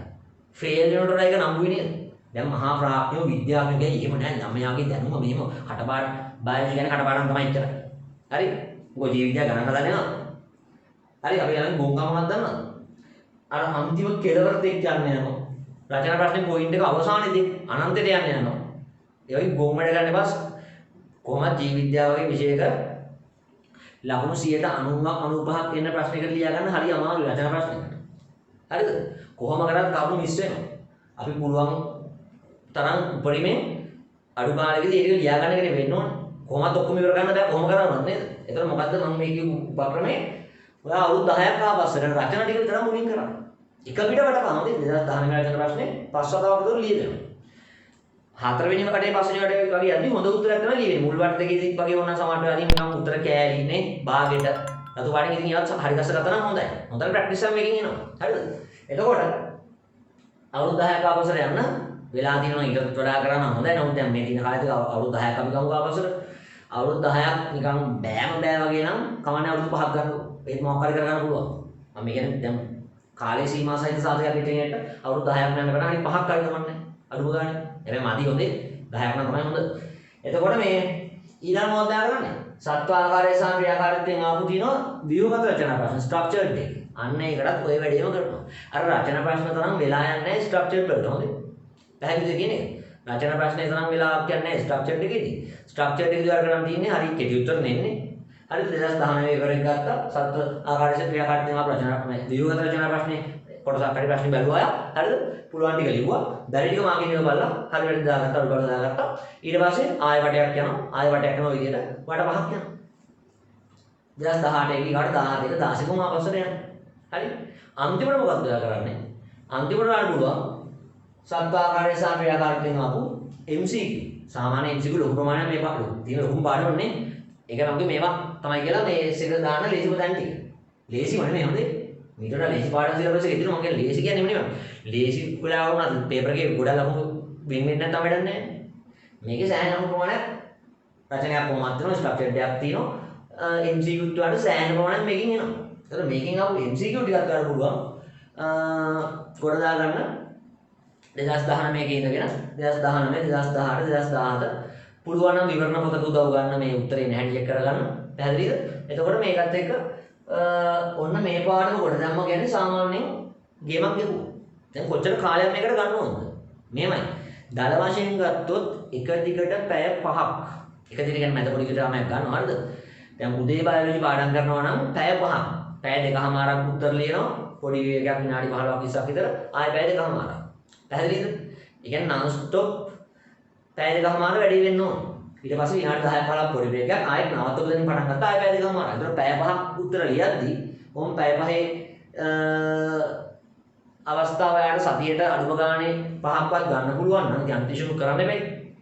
ෆේල් වෙනකොට ඒක නම්බුයි නේද? දැන් මහා ප්‍රාඥයෝ විද්‍යාඥයෝ එහෙම නැහැ. ළමයාගේ දැනුම මෙහෙම කටපාඩම් බයලජි කියන්නේ කටපාඩම් තමයි ඉච්චරයි. හරි? මොකද ජීවිතය ගණන් හදන්නේ නේද? හරි අපි ළමයි ගොංගමනක් දන්නවද? අර අන්තිම කෙලවරට එක්ක යන්නේ යනවා. රචනා ප්‍රශ්නේ පොයින්ට් එක අවසානයේදී අනන්තයට යන්නේ යනවා. ඒ වගේ ගොම් වැඩ ගන්න පස්ස කොහොමද ජීවිද්‍යාව වගේ විෂයක ලකුණු 95ක් එන්න ප්‍රශ්නයකට ලියා ගන්න හරි අමාරුයි රචනා ප්‍රශ්නයකට. හරිද? කොහොම කරත් කවුරු මිස් වෙනවා. අපි පුළුවන් තරම් උපරිමයෙන් අඩු කාලෙකදී ඒක ලියා ගන්න එක වෙන්න ඕනේ. කොහොමද ඔක්කොම ඉවර කරන්න බෑ කොහොම කරන්නද නේද? ඒතර මොකද්ද මම මේ කියපු උපක්‍රමේ ඔයා අවුරුදු 10ක් ආපස්සට රචනා ටික විතර මුලින් කරා. එක පිට වටපහම 2019 රචනා ප්‍රශ්නේ පස්වතාවක් විතර ලියදෙනවා. හතරවෙනි කඩේ පස්වෙනි කඩේ වගේ යද්දි හොඳ උත්තරයක් තමයි ලියන්නේ. මුල් වට දෙකේදී වගේ ඕන සමහරට අදින් නිකන් උත්තර කෑලිනේ භාගෙට. රතු පාටින් ඉතින් ඒවත් හරි ගස්ස ගත්තා නම් හොඳයි. හොඳට ප්‍රැක්ටිස් එකක් මේකෙන් එනවා. හරිද? එතකොට අවුරුදු 10ක ආපස්සට යන්න වෙලා තියෙනවා ඊටත් වඩා කරන්න හොඳයි. නමුත් දැන් මේ තියෙන කාලෙත් අවුරුදු 10ක් අපි ගමු ආපස්සට. අවුරුදු 10ක් නිකන් බෑම බෑ වගේ නම් කමන්නේ අවුරුදු 5ක් ගන්න ඒත් මොකක් හරි කරගන්න පුළුවන්. මම කියන්නේ දැන් කාලේ සීමා සහිත සාධකයක් හිටියට අවුරුදු 10ක් යන කරා හරි 5ක් හරි ගමන්නේ. අඩුම ගානේ. හැබැයි මදි හොඳේ 10ක් නම් තමයි හොඳ. එතකොට මේ ඊළඟ මොකක්ද කරන්නේ? සත්වාකාරයේ සහ ක්‍රියාකාරීත්වයෙන් ආපු තියෙනවා ව්‍යුහගත රචනා ප්‍රශ්න ස්ට්‍රක්චර්ඩ් එක. අන්න ඒකටත් ඔය වැඩේම කරනවා. අර රචනා ප්‍රශ්න තරම් වෙලා යන්නේ නැහැ ස්ට්‍රක්චර්ඩ් වලට. හොඳේ. පැහැදිලිද කියන්නේ? රචනා ප්‍රශ්නේ තරම් වෙලා කියන්නේ නැහැ ස්ට්‍රක්චර්ඩ් එකේදී. ස්ට්‍රක්චර්ඩ් එකේදී වල කරන් තියෙන්නේ හරි කෙටි උත්තර නෙන්නේ. හරි 2019 ඉවරෙන් ගත්තා සත්ව ආකාරයේ ක්‍රියාකාරීත්වයෙන් ආපු රචනා ප්‍රශ්න ව්‍යුහගත රචනා ප්‍රශ්නේ කොටසක් හරි ප්‍රශ්නේ බැලුවා අය. හරිද? පුළුවන් ටික ලිව්වා. බැරි ටික මාකින් එක බලලා හරි වැඩි දාගත්තා උඩ බලලා දාගත්තා. ඊට පස්සේ ආයෙ වටයක් යනවා. ආයෙ වටයක් යනවා විදියට වට පහක් යනවා. 2018 එකේ ඊට 17 16 කොම ආපස්සට යනවා. හරි? අන්තිමට මොකක්ද ඔයා කරන්නේ? අන්තිමට ගන්න පුළුවන් සත්වාකාරයේ සහ ක්‍රියාකාරීත්වයෙන් ආපු MCQ. සාමාන්‍ය MCQ ලොකු ප්‍රමාණයක් මේ පාඩු. තියෙන ලොකුම පාඩුවනේ. ඒක නම් මේවා තමයි කියලා මේ සෙක දාන්න ලේසිම තැන් ටික. ලේසිම නෙමෙයි හොඳේ. මීට වඩා ලේසි පාඩම් සිලබස් එකේ තියෙනවා. මම කියන්නේ ලේසි කියන්නේ නෙමෙයි. ලේසි වෙලා වුණත් පේපර් එකේ ගොඩක් ලකුණු වෙන් වෙන්නේ නැත්නම් වැඩක් නැහැ. මේකේ සෑහෙන ලකුණු ප්‍රමාණයක් රචනයක් කොහොමද තියෙනවා ස්ට්‍රක්චර්ඩ් එකක් තියෙනවා. MCQ වලට සෑහෙන ප්‍රමාණයක් මේකෙන් එනවා. ඒතර මේකෙන් ආපු MCQ ටිකක් ගන්න පුළුවන්. කොට දා ගන්න 2019 මේකේ ඉඳගෙන 2019 2018 2017 පුළුවන් නම් විවරණ පොතක උදව් ගන්න මේ උත්තරේ නැහැ චෙක් කරගන්න. පැහැදිලිද? එතකොට මේකත් එක්ක ඔන්න මේ පාඩම කොට දැම්ම කියන්නේ සාමාන්‍යයෙන් ගේමක් ගෙවුවා. දැන් කොච්චර කාලයක් මේකට ගන්න ඕනද? මෙහෙමයි. දල වශයෙන් ගත්තොත් එක දිගට පැය 5ක්. එක දිගට කියන්නේ මැද පොඩි විතරමයක් ගන්නවා හරිද? දැන් උදේ බයොලොජි පාඩම් කරනවා නම් පැය 5ක්. පැය දෙකමාරක් උත්තර ලියනවා. පොඩි විවේකයක් විනාඩි 15ක් 20ක් විතර. ආයෙ පැය දෙකමාරක්. පැහැදිලිද? ඒ කියන්නේ non stop පැය දෙකමාර වැඩි වෙන්න ඕන. ඊට පස්සේ විනාඩි 10ක් 15ක් පොඩි බ්‍රේක් එකක් ආයෙත් නවත්තපු දෙනින් පටන් ගත්තා ආයෙ පැය දෙකමාරක්. ඒතර පැය 5ක් උත්තර ලියද්දී කොහොම පැය 5 අවස්ථාව යාට සතියට අඩුම ගානේ 5ක්වත් ගන්න පුළුවන් නම් ජන්තිෂුණු කරන්න බෑ.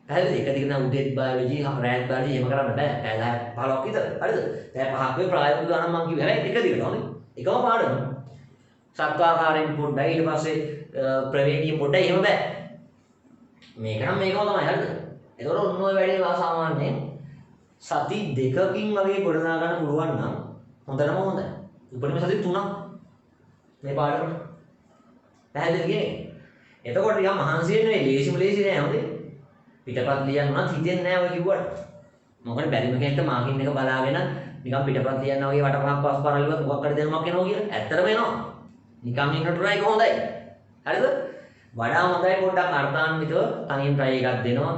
පැහැදිලිද? එක දිගට නම් උදේත් බයොලොජි රැත් බයොලොජි එහෙම කරන්න බෑ. පැය 10 15ක් විතර. හරිද? පැය 5ක් වේ ප්‍රායෝගික ගණන් මම කිව්වේ. හැබැයි එක දිගට හොඳේ. එකම පාඩම. සත්වාකාරයෙන් පොඩ්ඩයි ඊට පස්සේ ප්‍රවේගී පොඩ්ඩයි එහෙම බෑ. මේක නම් මේකම තමයි හරිද? ඒතකොට ඔන්න ඔය වැඩේ සාමාන්‍යයෙන් සති දෙකකින් වගේ ගොඩනගා ගන්න පුළුවන් නම් හොඳටම හොඳයි. උපරිම සති 3ක් මේ පාඩමට. පැහැදිලිද කියන්නේ? එතකොට යා මහන්සි වෙන්නේ ලේසිම ලේසි නෑ හොඳේ. පිටපත් ලියන්න උනත් හිතෙන්නේ නෑ ඔය කිව්වට. මොකද බැරිම කෙනෙක්ට මාකින් එක බලාගෙන නිකන් පිටපත් ලියන්න වගේ වටපහක් පස් පරලිවත් මොකක් හරි දෙනමක් එනවා කියලා. ඇත්තටම එනවා. නිකන් ඉන්නට try එක හොඳයි. හරිද? වඩා හොඳයි පොඩ්ඩක් අර්ථාන්විතව තනියෙන් try එකක් දෙනවා.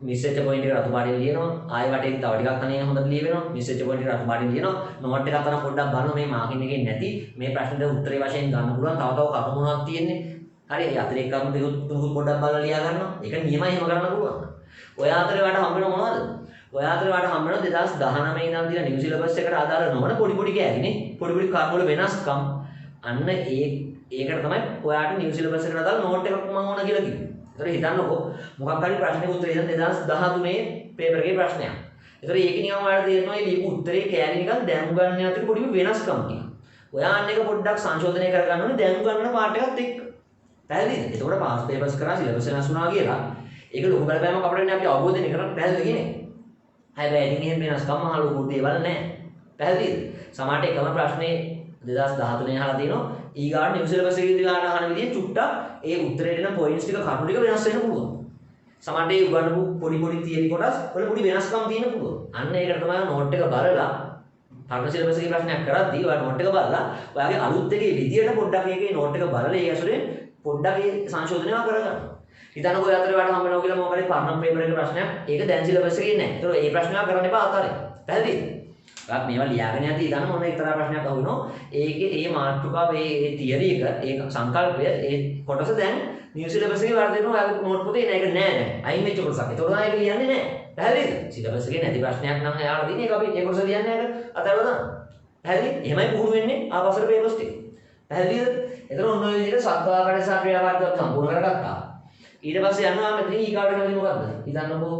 මිස් වෙච්ච පොයින්ට් එක රතු පාටින් ලියනවා. ආයෙ වටේදී තව ටිකක් තනියෙන් හොඳට ලියවෙනවා. මිස් වෙච්ච පොයින්ට් එක රතු පාටින් ලියනවා. නෝට් එකක් අතන පොඩ්ඩක් බලනවා මේ මාකින් එකේ නැති මේ ප්‍රශ්නෙට උත්තරේ වශයෙන් ගන්න පුළුවන්. තව තව කරුණු මොනවද තියෙන්නේ? හරි ඒ අතිරේක කරුණු දෙක තුනකුත් පොඩ්ඩක් බලලා ලියා ගන්නවා. ඒක නියමයි එහෙම කරන්න පුළුවන්. ඔය අතරේ වට හම්බ වෙන මොනවද? ඔය අතරේ වට හම්බ වෙන 2019 ඉඳන් තියෙන නිව් සිලබස් එකට අදාළ නොවන පොඩි පොඩි කෑලිනේ. පොඩි පොඩි කර්ම වල වෙනස්කම්. අන්න ඒකට තමයි ඔයාට නිව් සිලබස් එකට අදාළ නෝට් එකක් මම ඕන කියලා කිව්වේ. ඒතර හිතන්නකෝ මොකක් හරි ප්‍රශ්නයක උත්තරය දැන් 2013 පේපර් එකේ ප්‍රශ්නයක්. ඒතර ඒක නිකන් ඔයාලට තේරෙනවා මේ ලියපු උත්තරේ කෑලි නිකන් දැන් ගන්න අතර පොඩි වෙනස්කම් ටික. ඔයා අන්න එක පොඩ්ඩක් සංශෝධනය කරගන්න ඕනේ දැන් ගන්න පාඩ එකත් එක්ක. පැහැදිලිද? එතකොට පාස් පේපර්ස් කරා සිලබස් වෙනස් වුණා කියලා ඒක ලොකු බලපෑමක් අපිට එන්නේ අපි අවබෝධය කරගන්න පැහැදිලිද කියන්නේ? හැබැයි ඉතින් එහෙම වෙනස්කම් මහ ලොකු දේවල් නැහැ. පැහැදිලිද? සමහරට එකම ප්‍රශ්නේ 2013 අහලා තියෙනවා ඊගාට නිව් සිලබස් එකේදී ගන්න අහන විදිහ චුට්ටක් ඒ උත්තරේට එන පොයින්ට්ස් ටික කරුණු ටික වෙනස් වෙන්න පුළුවන්. සමහරට ඒ උගන්වපු පොඩි පොඩි තියරි කොටස් වල පොඩි වෙනස්කම් තියෙන්න පුළුවන්. අන්න ඒකට තමයි නෝට් එක බලලා පරණ සිලබස් එකේ ප්‍රශ්නයක් කරද්දී ඔයා නෝට් එක බලලා ඔයාගේ අලුත් එකේ විදියට පොඩ්ඩක් ඒකේ නෝට් එක බලලා ඒ ඇසුරෙන් පොඩ්ඩක් ඒ සංශෝධනය කරගන්න. හිතන්නකෝ ඔය අතරේ වට හම්බ වෙනවා කියලා මොකක් හරි පරණ පේපර් එකේ ප්‍රශ්නයක් ඒක දැන් සිලබස් එකේ නැහැ. ඒතකොට ඒ ප්‍රශ්නයක් කරන්න එපා අතාරින්. පැහැදිලිද? ඔයාත් මේවා ලියාගෙන යද්දී හිතන්න මොන එක්තරා ප්‍රශ්නයක් අහුවෙනවා. ඒකේ ඒ මාතෘකාව ඒ තියරි එක ඒ සංකල්පය ඒ කොටස දැන් නිව් සිලබස් එකේ වර්ධනය ඔයාගේ නෝට් පොතේ නෑ ඒක නෑ දැන්. අයින් වෙච්ච කොටසක්. ඒතකොට තමයි ඒක ලියන්නේ නෑ. පැහැදිලිද? සිලබස් එකේ නැති ප්‍රශ්නයක් නම් එයාලා දින ඒක අපි ඒ කොටස ලියන්නේ නැහැ අතල්ලා දාන්න. පැහැදිලි? එහෙමයි පුහුණු වෙන්නේ ආපස්සට පේපර්ස් ටික. පැහැදිලිද? ඒතර ඔන්න ඔය විදිහට සත්වාකාරය සහ ක්‍රියාකාරීත්වය සම්පූර්ණ කරගත්තා. ඊට පස්සේ යනවා මෙතන ඊගාවට කැමති මොකද්ද? හිතන්නකෝ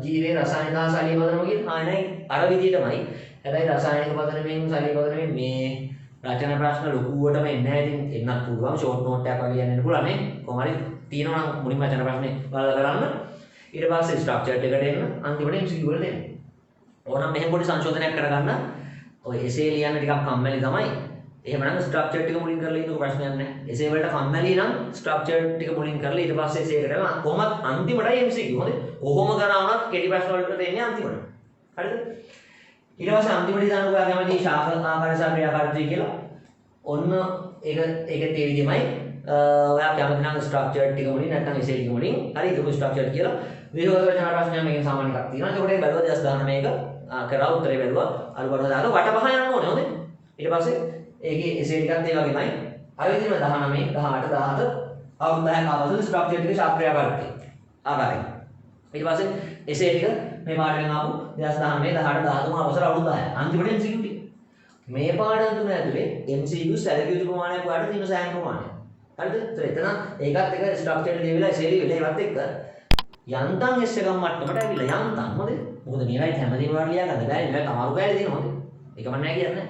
ජීවයේ රසායනික හා සල්ලි පදනම කියන නෑ අර විදිහටමයි. හැබැයි රසායනික පදනමෙන් සල්ලි පදනමෙන් මේ රචන ප්‍රශ්න ලොකුවටම එන්නේ නැහැ. ඉතින් එන්නත් පුළුවන් ෂෝට් නෝට් එකක් වගේ යන්න පුළුවන් නේ. කොහොම හරි තියෙනවා නම් මුලින්ම රචන ප්‍රශ්නේ බලලා කරන්න. ඊට පස්සේ ස්ට්‍රක්චර්ඩ් එකට එන්න අන්තිමට MCQ වලට එන්න. ඕනම් මෙහෙම පොඩි සංශෝධනයක් කරගන්න. ඔය එසේ ලියන්න ටිකක් කම්මැලි තමයි. එහෙමනම් ස්ට්‍රක්චර් ටික මුලින් කරලා ඉන්නකො ප්‍රශ්නයක් නැහැ. එසේ වලට කම්මැලි නම් ස්ට්‍රක්චර් ටික මුලින් කරලා ඊට පස්සේ එසේ කරලා කොහොමත් අන්තිමටයි MCQ. හොඳේ. කොහොම කරා වුණත් කෙටි ප්‍රශ්න වලට එන්නේ අන්තිමට. හරිද? ඊට පස්සේ අන්තිමට දාන්න ඔයා කැමති ශාක ආකාර සහ ක්‍රියාකාරීත්වය කියලා. ඔන්න ඒකත් ඒ විදිහමයි. ඔයා කැමති නම් ස්ට්‍රක්චර් ටික මුලින් නැත්නම් එසේ ටික මුලින් හරි ඒක ස්ට්‍රක්චර් කියලා. විරෝධ රචනා ප්‍රශ්නයක් මේකෙන් සාමාන්‍ය එකක් තියෙනවා. ඒකට බැලුවා දැස් දාන්න මේක කරා උත්තරේ බැලුවා. අලුබඩ දාලා වටපහ යන්න ඕනේ. හොඳේ. ඊට පස්සේ ඒකේ එසේ ටිකත් ඒ වගේමයි. අර විදිහම 19 18 17 අවුරුදු 10ක අවසන් ස්ට්‍රක්චර් ටික ශාස්ත්‍රීයකාරීත්වය ආකාරයි. ඊට පස්සේ එසේ ටික මේ පාඩමෙන් ආපු 2019 18 13 අවසර අවුරුදු 10. අන්තිමට MCQ ටික. මේ පාඩම් තුන ඇතුලේ MCQ සැලකිය යුතු ප්‍රමාණයක් වාට තියෙන සෑහෙන ප්‍රමාණයක්. හරිද? එතන ඒකත් එක ස්ට්‍රක්චර් ලියවිලා එසේ ලියවිලා ඒවත් එක්ක යන්තම් S එකක් මට්ටමට ඇවිල්ලා යන්තම් හොඳේ. මොකද මේවයි හැමදේම වල ලියා ගන්න බෑ. මේක තමාරු බෑනේ තියෙන හොඳේ. ඒකම නෑ කියන්නේ.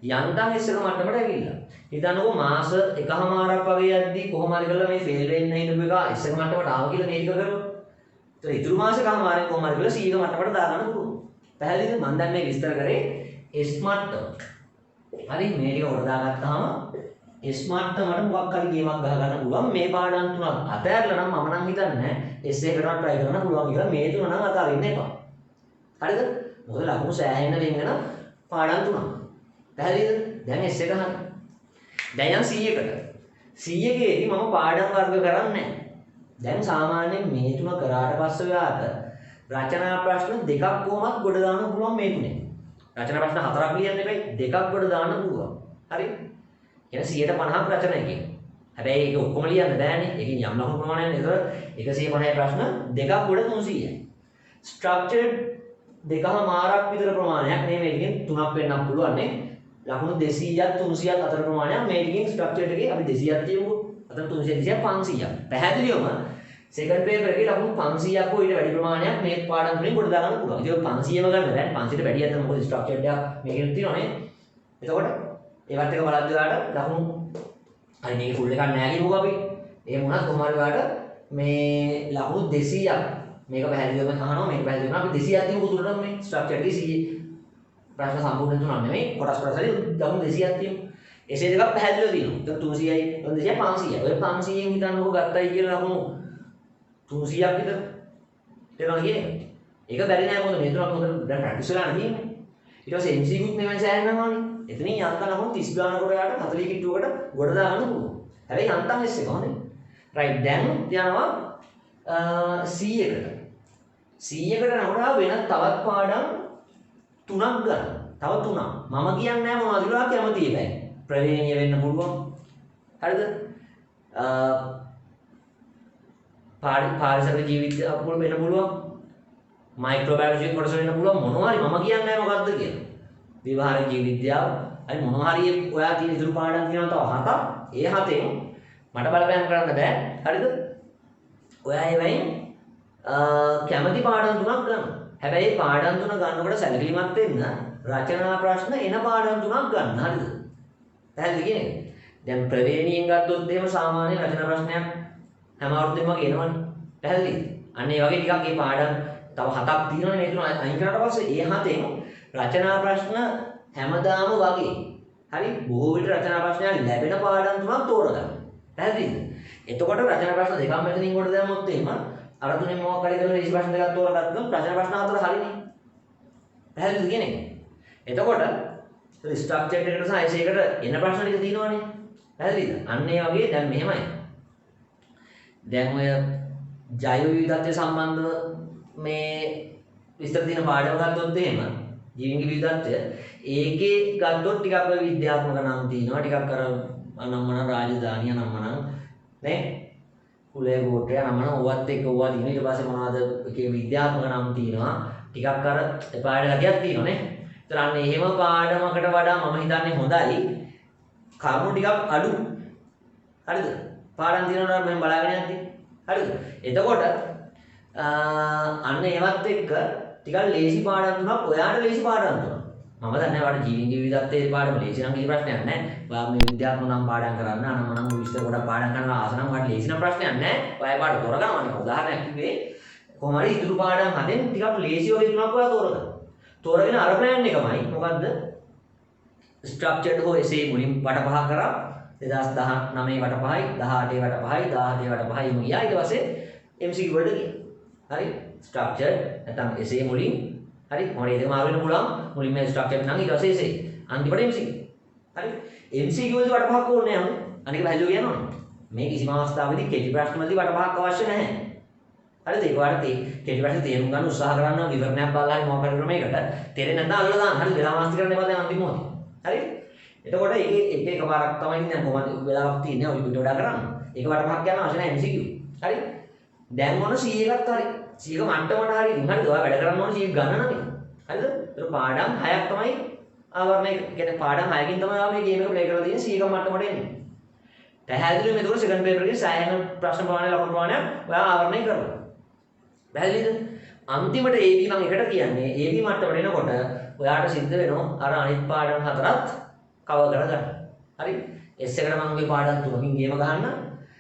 යන්තම් S එක මට්ටමට ඇවිල්ලා. හිතන්නකෝ මාස එකමාරක් වගේ යද්දි කොහොම හරි කරලා මේ ෆේල් වෙන්න හිටපු එක S එක මට්ටමට ආව කියලා මේක කරලා. ඒතර ඉතුරු මාස එකමාරෙන් කොහොම හරි කරලා C එක මට්ටමට දාගන්න පුළුවන්. පැහැදිලිද? මම දැන් මේ විස්තර කරේ S මට්ටම. හරි මේ ටික උඩ දාගත්තාම S මට්ටමට මොකක් හරි ගේමක් ගහ ගන්න පුළුවන්. මේ පාඩම් තුනක් අතහැරලා නම් මම නම් හිතන්නේ S එකකට try කරන්න පුළුවන් කියලා. මේ තුන නම් අතාරින්න එපා. හරිද? මොකද ලකුණු සෑහෙන්න වෙන පාඩම් තුනක්. පැහැදිලිද? දැන් S එක හරි. දැන් යන් C එකට. C එකේදී මම පාඩම් වර්ග කරන්නේ නැහැ. දැන් සාමාන්‍යයෙන් මේ තුන කරාට පස්සේ ඔයාට රචනා ප්‍රශ්න දෙකක් කොහොමත් ගොඩ දාන්න පුළුවන් මේ තුනේ. රචනා ප්‍රශ්න හතරක් ලියන්න එපයි දෙකක් ගොඩ දාන්න පුළුවන්. හරි? කියන්නේ 150ක් රචන එකකින්. හැබැයි ඒක ඔක්කොම ලියන්න බෑනේ. ඒකෙන් යම් ලකුණු ප්‍රමාණයක් නේද? 150 ප්‍රශ්න දෙකක් ගොඩ 300යි. ස්ට්‍රක්චර්ඩ් දෙකමාරක් විතර ප්‍රමාණයක් නේ මේකෙන් තුනක් වෙන්නත් පුළුවන් නේ. ලකුණු 200ක් 300ක් අතර ප්‍රමාණයක් මේකෙන් ස්ට්‍රක්චර්ඩ් එකේ අපි 200ක් තියමුකෝ. අතන 300 200ක් 500ක්. පැහැදිලිවම සෙකන්ඩ් පේපර් එකේ ලකුණු 500ක් හෝ ඊට වැඩි ප්‍රමාණයක් මේ පාඩම් වලින් ගොඩ දාගන්න පුළුවන්. ඒක 500ම ගන්න බෑ. 500ට වැඩි අතන මොකද ස්ට්‍රක්චර්ඩ් එකක් මේකෙන් තියෙනවනේ. එතකොට ඒවත් එක බලද්දී ඔයාලට ලකුණු හරි මේක ෆුල් එකක් නෑ කියමුකෝ අපි. එහෙම වුණත් කොහොම හරි ඔයාලට මේ ලකුණු 200ක් මේක පැහැදිලිවම අහනවා මේක පැහැදිලිවම අපි 200ක් තියමුකෝ උඩට මේ ස්ට්‍රක්චර්ඩ් එකේ 100 ප්‍රශ්න සම්පූර්ණ තුනක් නෙමෙයි කොටස් කොටස් හරි ලකුණු 200ක් තියමු. එසේ දෙකක් පැහැදිලිව තියෙනවා. දැන් 300යි 200යි 500යි. ඔය 500න් හිතන්නකෝ ගත්තයි කියලා ලකුණු 300ක් විතර. තේරුණා කියන්නේ? ඒක බැරි නෑ මොකද මේ තුනක් මොකද දැන් ප්‍රැක්ටිස් වෙලා නැතිනේ. ඊට පස්සේ MCQත් මෙවන් සෑහෙනවානේ. එතනින් යන්තම් ලකුණු 30 ගානකට යාට 40 කිට්ටුවකට ගොඩ දාගන්න පුළුවන්. හැබැයි යන්තම් S එක හොඳේ. රයිට් දැන් යනවා C එකට. C එකට නමනවා වෙන තවත් පාඩම් තුනක් ගන්න. තව තුනක්. මම කියන්නේ නෑ මොනවද කියලා කැමති එකයි. ප්‍රවේණීය වෙන්න පුළුවන්. හරිද? පාරිසරික ජීවිතය අපුල වෙන්න පුළුවන්. මයික්‍රෝබයොලොජි කොටස වෙන්න පුළුවන් මොනවා හරි මම කියන්නේ නෑ මොකද්ද කියලා. විවහාරික ජීව විද්‍යාව හරි මොනවා හරි ඔයා තියෙන ඉතුරු පාඩම් තියෙනවා තව හතක්. ඒ හතෙන් මට බලපෑම් කරන්න බෑ. හරිද? ඔයා ඒවෙන් කැමති පාඩම් තුනක් ගන්න. හැබැයි පාඩම් තුන ගන්නකොට සැලකිලිමත් වෙන්න රචනා ප්‍රශ්න එන පාඩම් තුනක් ගන්න. හරිද? පැහැදිලි කියන්නේ. දැන් ප්‍රවේණියෙන් ගත්තොත් එහෙම සාමාන්‍ය රචනා ප්‍රශ්නයක් හැම අවුරුද්දෙම වගේ එනවනේ. පැහැදිලිද? අන්න ඒ වගේ ටිකක් මේ පාඩම් තව හතක් තියෙනවනේ මේ තුන අයින් කරාට පස්සේ ඒ හතෙන් රචනා ප්‍රශ්න හැමදාම වගේ හරි බොහෝ විට රචනා ප්‍රශ්නයක් ලැබෙන පාඩම් තුනක් තෝරගන්න. පැහැදිලිද? එතකොට රචනා ප්‍රශ්න දෙකක් මෙතනින් කොට දැම්මොත් එහෙම අර තුනෙන් මොකක් හරි කරලා ඉසි ප්‍රශ්න දෙකක් තෝරගත්තොත් රචනා ප්‍රශ්න හතර හරිනේ. පැහැදිලිද කියන්නේ? එතකොට ස්ට්‍රක්චර්ඩ් එකට සහ එකට එන ප්‍රශ්න ටික තියෙනවනේ. පැහැදිලිද? අන්න ඒ වගේ දැන් මෙහෙමයි. දැන් ඔය ජෛව විවිධත්වය සම්බන්ධව මේ විස්තර තියෙන පාඩම ගත්තොත් එහෙම ජීවීන්ගේ විවිධත්වය ඒකේ ගත්තොත් ටිකක් ඔය විද්‍යාත්මක නම් තියෙනවා ටිකක් අර අනම්මන රාජධානිය අනම්මන නේ කුලය ගෝත්‍රය අනම්මන ඕවත් එක්ක ඕවා තියෙනවා ඊට පස්සේ මොනවද ඒකේ විද්‍යාත්මක නම් තියෙනවා ටිකක් අර පාඩම ගතියක් තියෙනවා නේ. ඒතර අන්න එහෙම පාඩමකට වඩා මම හිතන්නේ හොඳයි කරුණු ටිකක් අඩු. හරිද? පාඩම් තියෙනවා මම බලාගෙන යද්දි. හරිද? එතකොට අන්න ඒවත් එක්ක ටිකක් ලේසි පාඩම් තුනක් ඔයාට ලේසි පාඩම් තුනක්. මම දන්නේ ඔයාලට ජීවිත විවිධත්වයේ පාඩම ලේසි නම් කිසි ප්‍රශ්නයක් නැහැ. ඔයා මේ විද්‍යාත්මක නම් පාඩම් කරන්න අනමනම් විශ්ව කොට පාඩම් කරනවා ආසනම් ඔයාලට ලේසි නම් ප්‍රශ්නයක් නැහැ. ඔයා පාඩම තෝරගන්න උදාහරණයක් කිව්වේ කොහොම හරි ඉතුරු පාඩම් හදෙන් ටිකක් ලේසි වගේ තුනක් ඔයා තෝරගන්න. තෝරගෙන අර ප්ලෑන් එකමයි මොකද්ද? ස්ට්‍රක්චර්ඩ් හෝ එසේ මුලින් වට පහ කරා 2019 වට පහයි 18 වට පහයි 17 වට පහයි ගියා. ඊට පස්සේ MCQ වලට ගියා. හරි ස්ට්‍රක්චර්ඩ් නැත්නම් එසේ මුලින් හරි මොකද ඒක මාරු වෙන්න පුළුවන් මුලින්ම ස්ට්‍රක්චර්ඩ් නම් ඊට පස්සේ එසේ අන්තිමට MCQ. හරි MCQ වලදී වට පහක් ඕනේ නැහැ. අනික වැල්යු කියනවනේ. මේ කිසිම අවස්ථාවකදී කෙටි ප්‍රශ්න වලදී වට පහක් අවශ්‍ය නැහැ. හරිද? ඒක වාට කෙටි ප්‍රශ්න තේරුම් ගන්න උත්සාහ කරන්න විවරණයක් බලලා හරි මොකක් හරි ක්‍රමයකට තේරෙන්නේ නැත්නම් අල්ලලා දාන්න. හරි වෙලා මාස්ති කරන්න එපා දැන් අන්තිම මොහොතේ. හරි? එතකොට ඒකේ එකපාරක් තමයි ඉන්නේ කොහොමද වෙලාවක් තියෙන්නේ ඔය පිට වඩා කරන්න. ඒක වට පහක් ගන්න අවශ්‍ය නැහැ MCQ. හරි? දැන් මොන 100 එකක් හරි 100ක මට්ටමට හරි ඉතින් හරිද? ඔයා වැඩ කරන්න ඕන 100 ගණන නේ. හරිද? ඒක පාඩම් 6ක් තමයි ආවරණය කියන්නේ පාඩම් 6කින් තමයි ආ මේ ගේම් එක ප්ලේ කරලා තියෙන්නේ 100ක මට්ටමට එන්නේ. පැහැදිලිව මේක සෙකන්ඩ් පේපර් එකේ සෑහෙන ප්‍රශ්න ප්‍රමාණය ලකුණු ප්‍රමාණයක් ඔයා ආවරණය කරනවා. පැහැදිලිද? අන්තිමට AB මම එකට කියන්නේ AB මට්ටමට එනකොට ඔයාට සිද්ධ වෙනවා අර අනිත් පාඩම් හතරත් කවර් කරගන්න. හරි? S එකට මම ඔය පාඩම් තුනකින් ගේම ගහන්න.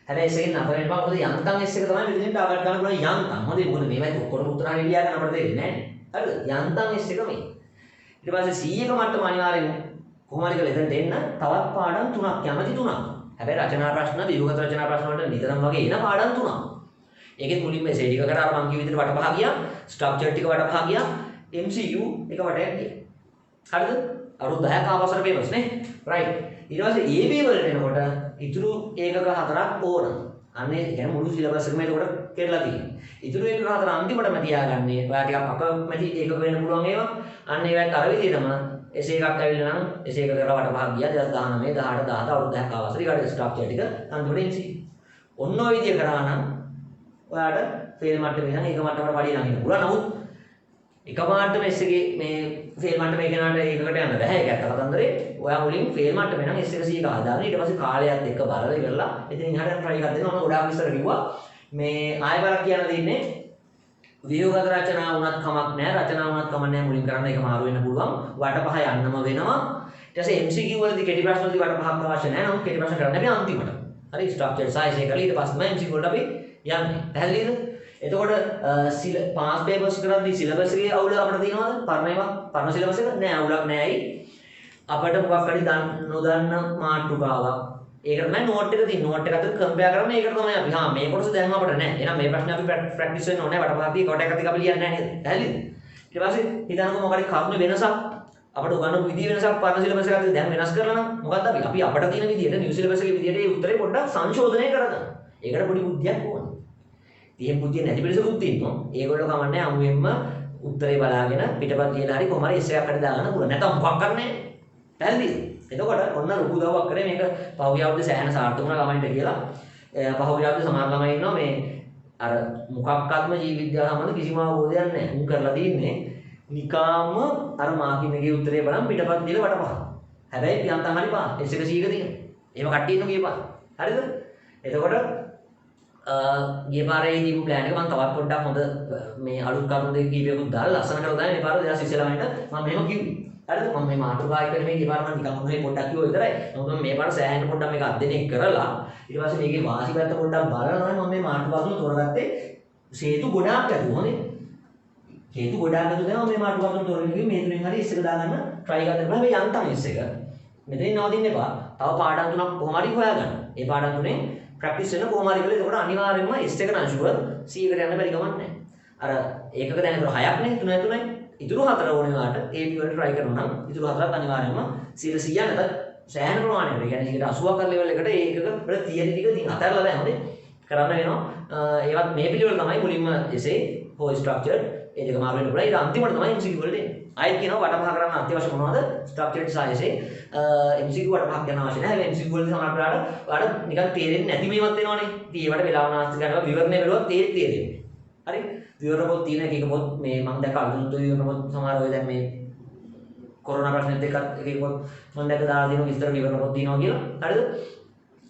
හැබැයි S එකෙන් නතර වෙන්න බෑ. මොකද යන්තම් S එක තමයි මෙතනින් ටාගට් ගන්න පුළුවන් යන්තම්. හොඳයි මොකද මේවයි ඔක්කොම උත්තර හරියට ලියා ගන්න අපිට දෙන්නේ නැහැ. හරිද? යන්තම් S එක මේ. ඊට පස්සේ 100ක මට්ටම අනිවාර්යෙන් කොහොම හරි කරලා එතනට එන්න තවත් පාඩම් තුනක් කැමති තුනක්. හැබැයි රචනා ප්‍රශ්න, ව්‍යුහගත රචනා ප්‍රශ්න වලට නිතරම වගේ එන පාඩම් තුනක්. ඒකෙත් මුලින්ම එසේ ටික කරා මම කිව්ව විදිහට වටපහ ගියා, ස්ට්‍රක්චර් ටික වටපහ ගියා, MCQ එක වටයක් ගියා. හරිද? අවුරුදු 10ක ආවසර පේපර්ස් නේ. රයිට්. ඊට පස්සේ AB වලට එනකොට ඉතුරු ඒකක හතරක් ඕන. අන්නේ කියන්නේ මුළු සිලබස් එකම ඒකට කෙරලා තියෙනවා. ඉතුරු ඒකක හතර අන්තිමටම තියාගන්නේ. ඔයා ටිකක් අකමැති ඒකක වෙන්න පුළුවන් ඒවා. අන්න ඒවත් අර විදිහටම එසේ එකක් ඇවිල්ලා නම් එසේ එක කරලා වටපහ ගියා 2019 18 17 අවුරුදු 10ක ආවසර ඊට ස්ට්‍රක්චර් ටික අන්තිමට MCQ. ඔන්න ඔය විදිහ කරා නම් ඔයාට ෆේල් මට්ටමේ ඉඳන් ඒක මට්ටමට වඩා ළඟින් පුළුවන්. නමුත් එකපාරටම S එකේ මේ ෆේල් මට්ටමේ කෙනාට ඒකකට යන්න බෑ. ඒක ඇත්ත කතන්දරේ. ඔයා මුලින් ෆේල් මට්ටමේ නම් S එක 100ක හදාගෙන ඊට පස්සේ කාලයත් එක්ක බලලා ඉවරලා ඉතින් ඉහළට try එකක් දෙන්න ඕන. ගොඩාක් විස්තර කිව්වා. මේ ආයෙ බලක් කියන්න දෙන්නේ ව්‍යුහගත රචනා වුණත් කමක් නැහැ. රචනා වුණත් කමක් නැහැ. මුලින් කරන්න ඒක මාරු වෙන්න පුළුවන්. වටපහ යන්නම වෙනවා. ඊට පස්සේ MCQ වලදී කෙටි ප්‍රශ්න වලදී වටපහක් අවශ්‍ය නැහැ. නමුත් කෙටි ප්‍රශ්න කරන්න අපි අන්තිමට. හරි ස්ට්‍රක්චර් සයිස් එක ඊට පස්සේ MCQ වලට අපි යන්නේ. පැහැදිලිද? එතකොට පාස් පේපර්ස් කරද්දී සිලබස් එකේ අවුල අපිට තියෙනවද? පරණ සිලබස් එක නෑ අවුලක් නෑයි. අපිට මොකක් හරි නොදන්න මාතෘකාවක්. ඒකට තමයි නෝට් එක තියෙන්නේ. නෝට් එක අතර කම්පෙයාර් කරන මේකට තමයි අපි. මේ කොටස දැන් අපිට නෑ. එහෙනම් මේ ප්‍රශ්නේ අපි ප්‍රැක්ටිස් වෙන්න ඕනේ. වටපහදී කොට එකක් අපි ලියන්නේ නෑ නේද? පැහැදිලිද? ඊට පස්සේ හිතන්නකෝ මොකක් හරි කරුණු වෙනසක් අපිට උගන්වපු විදිය වෙනසක් පරණ සිලබස් එකත් දැන් වෙනස් කරලා නම් මොකද්ද අපි අපිට තියෙන විදියට නිව් සිලබස් එකේ විදියට ඒ උත්තරේ පොඩ්ඩක් සංශෝධනය කරගන්න. ඒකට පොඩි බුද්ධියක් ඕනේ. තියෙන බුද්ධිය නැති පිළිසකුත් ඉන්නවා. ඒගොල්ලෝ කමන්නේ අමුවෙන්ම උත්තරේ බලාගෙන පිටපත් ලියලා හරි කොහම හරි S එකක් හරි දාගන්න පුළුවන්. නැත්නම් මොකක් කරන්නේ? පැහැදිලිද? එතකොට ඔන්න ලොකු උදව්වක් කරේ මේක පහුගිය අවුරුද්දේ සෑහෙන සාර්ථක වුණා ළමයින්ට කියලා. පහුගිය අවුරුද්දේ සමහර ළමයි ඉන්නවා මේ අර මොකක්වත්ම ජීව විද්‍යාව සම්බන්ධ කිසිම අවබෝධයක් නැහැ. උන් කරලා තියෙන්නේ නිකාම්ම අර මාකින් එකේ උත්තරේ බලන් පිටපත් ලියලා වටපහ. හැබැයි පියන්තම් හරි පහ S එක 100ක තියෙනවා. එහෙම කට්ටිය ඉන්නු ගියපහ. හරිද? එතකොට ගිය පාරේ දීපු ප්ලෑන් එක මම තවත් පොඩ්ඩක් හොඳ මේ අලුත් කරුණු දෙක කීපයකුත් දාලා ලස්සන කරලා දාන්න මේ පාර 2020 ළමයින්ට මම මෙහෙම කිව්වේ. හරිද? මම මේ මාතෘකායි කරේ මේ ගිය පාර මම නිකන් මොනේ පොඩ්ඩක් කිව්වා විතරයි. නමුත් මම මේ පාර සෑහෙන පොඩ්ඩක් මේක අධ්‍යයනය කරලා ඊට පස්සේ මේකේ වාසි පැත්ත පොඩ්ඩක් බලලා මම මේ මාතෘකාව තුන තෝරගත්තේ හේතු ගොඩාක් ඇතුව හොඳේ. හේතු ගොඩාක් ඇතුව තමයි මේ මාතෘකාව තුන තෝරන්නේ මේ තුනෙන් හරි S එක දාගන්න try කරන්න මේ යන්තම් S එක. මෙතනින් නවතින්න එපා. තව පාඩම් තුනක් කොහොම හරි හොයාගන්න. මේ පාඩම් තුනේ ප්‍රැක්ටිස් වෙන කොහොම හරි කළා. ඒකට අනිවාර්යයෙන්ම S එක නම් ෂුවර් 100කට යන්න බැරි ගමන් නැහැ. අර ඒකක දැන් ඒතර 6ක් නේ 3යි. ඉතුරු 4 ඕනේ වාට AB වලට try කරනවා නම් ඉතුරු 4ක් අනිවාර්යයෙන්ම 100 නැත්නම් සෑහෙන ප්‍රමාණයකට. ඒ කියන්නේ 80ක level එකට ඒකක වල තියරි ටික ඉතින් අතහැරලා දැන් හොඳේ කරන්න වෙනවා. ඒවත් මේ පිළිවෙල තමයි මුලින්ම essay හෝ structured ඒ දෙක මාරු වෙන්න පුළුවන්. ඊට අන්තිමට තමයි MCQ වලට එන්නේ. ආයෙත් කියනවා වටපහ කරන්න අත්‍යවශ්‍ය මොනවද? structured සහ essay MCQ වටපහක් ගන්න අවශ්‍ය නැහැ. හැබැයි MCQ වලදී සමහර වෙලාවට ඔයාලට නිකන් තේරෙන්නේ නැති මේවත් වෙනවනේ. ඉතින් ඒවට වෙලාව නාස්ති කරනවා විවරණය බැලුවත් තේරෙන්නේ. හරි? විවරණ පොත් තියෙන එක පොත් මේ මම දැක්ක අලුත් විවරණ පොත් සමහර ඔය දැන් මේ කොරෝනා ප්‍රශ්නෙත් එක්ක එක පොත් මම දැක්ක දාලා දෙනවා විස්තර විවරණ පොත් තියෙනවා කියලා. හරිද?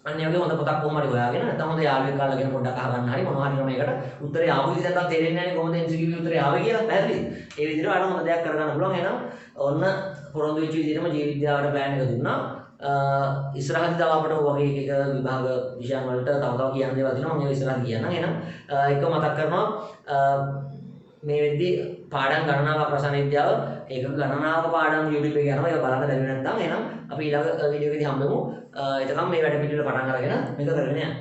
අන්න ඒ වගේ හොඳ පොතක් කොහොම හරි හොයාගෙන නැත්නම් හොඳ යාළුවෙක් අල්ලගෙන පොඩ්ඩක් අහගන්න හරි මොනවා හරි ක්‍රමයකට උත්තරේ ආපු විදිහ නැත්නම් තේරෙන්නේ නැහැ නේ කොහොමද MCQ උත්තරේ ආවේ කියලා පැහැදිලිද? ඒ විදිහට ඔයාලා හොඳ දෙයක් කරගන්න පුළුවන්. එහෙනම් ඔන්න පොරොන්දු වෙච්ච විදිහටම ජීව විද්‍යාවට ප්ලෑන් එක දුන්නා. ඉස්සරහදී තව අපිට වගේ එක විභාග විෂයන් වලට තව කියන්න දේවල් තියෙනවා. මම ඒක ඉස්සරහදී කියන්නම්. එහෙනම් එක මතක් කරනවා මේ වෙද්දී පාඩම් ගණනාවක් රසායන විද්‍යාව ඒක ගණනාවක පාඩම් YouTube එකේ යනවා. ඒක බලන්න බැරි නැත්නම් එහෙනම් අපි ඊළඟ වීඩියෝ එකේදී හම්බෙමු. එතකම් මේ වැඩ පිළිවෙල පටන් අරගෙන මේක කරගෙන යන්න.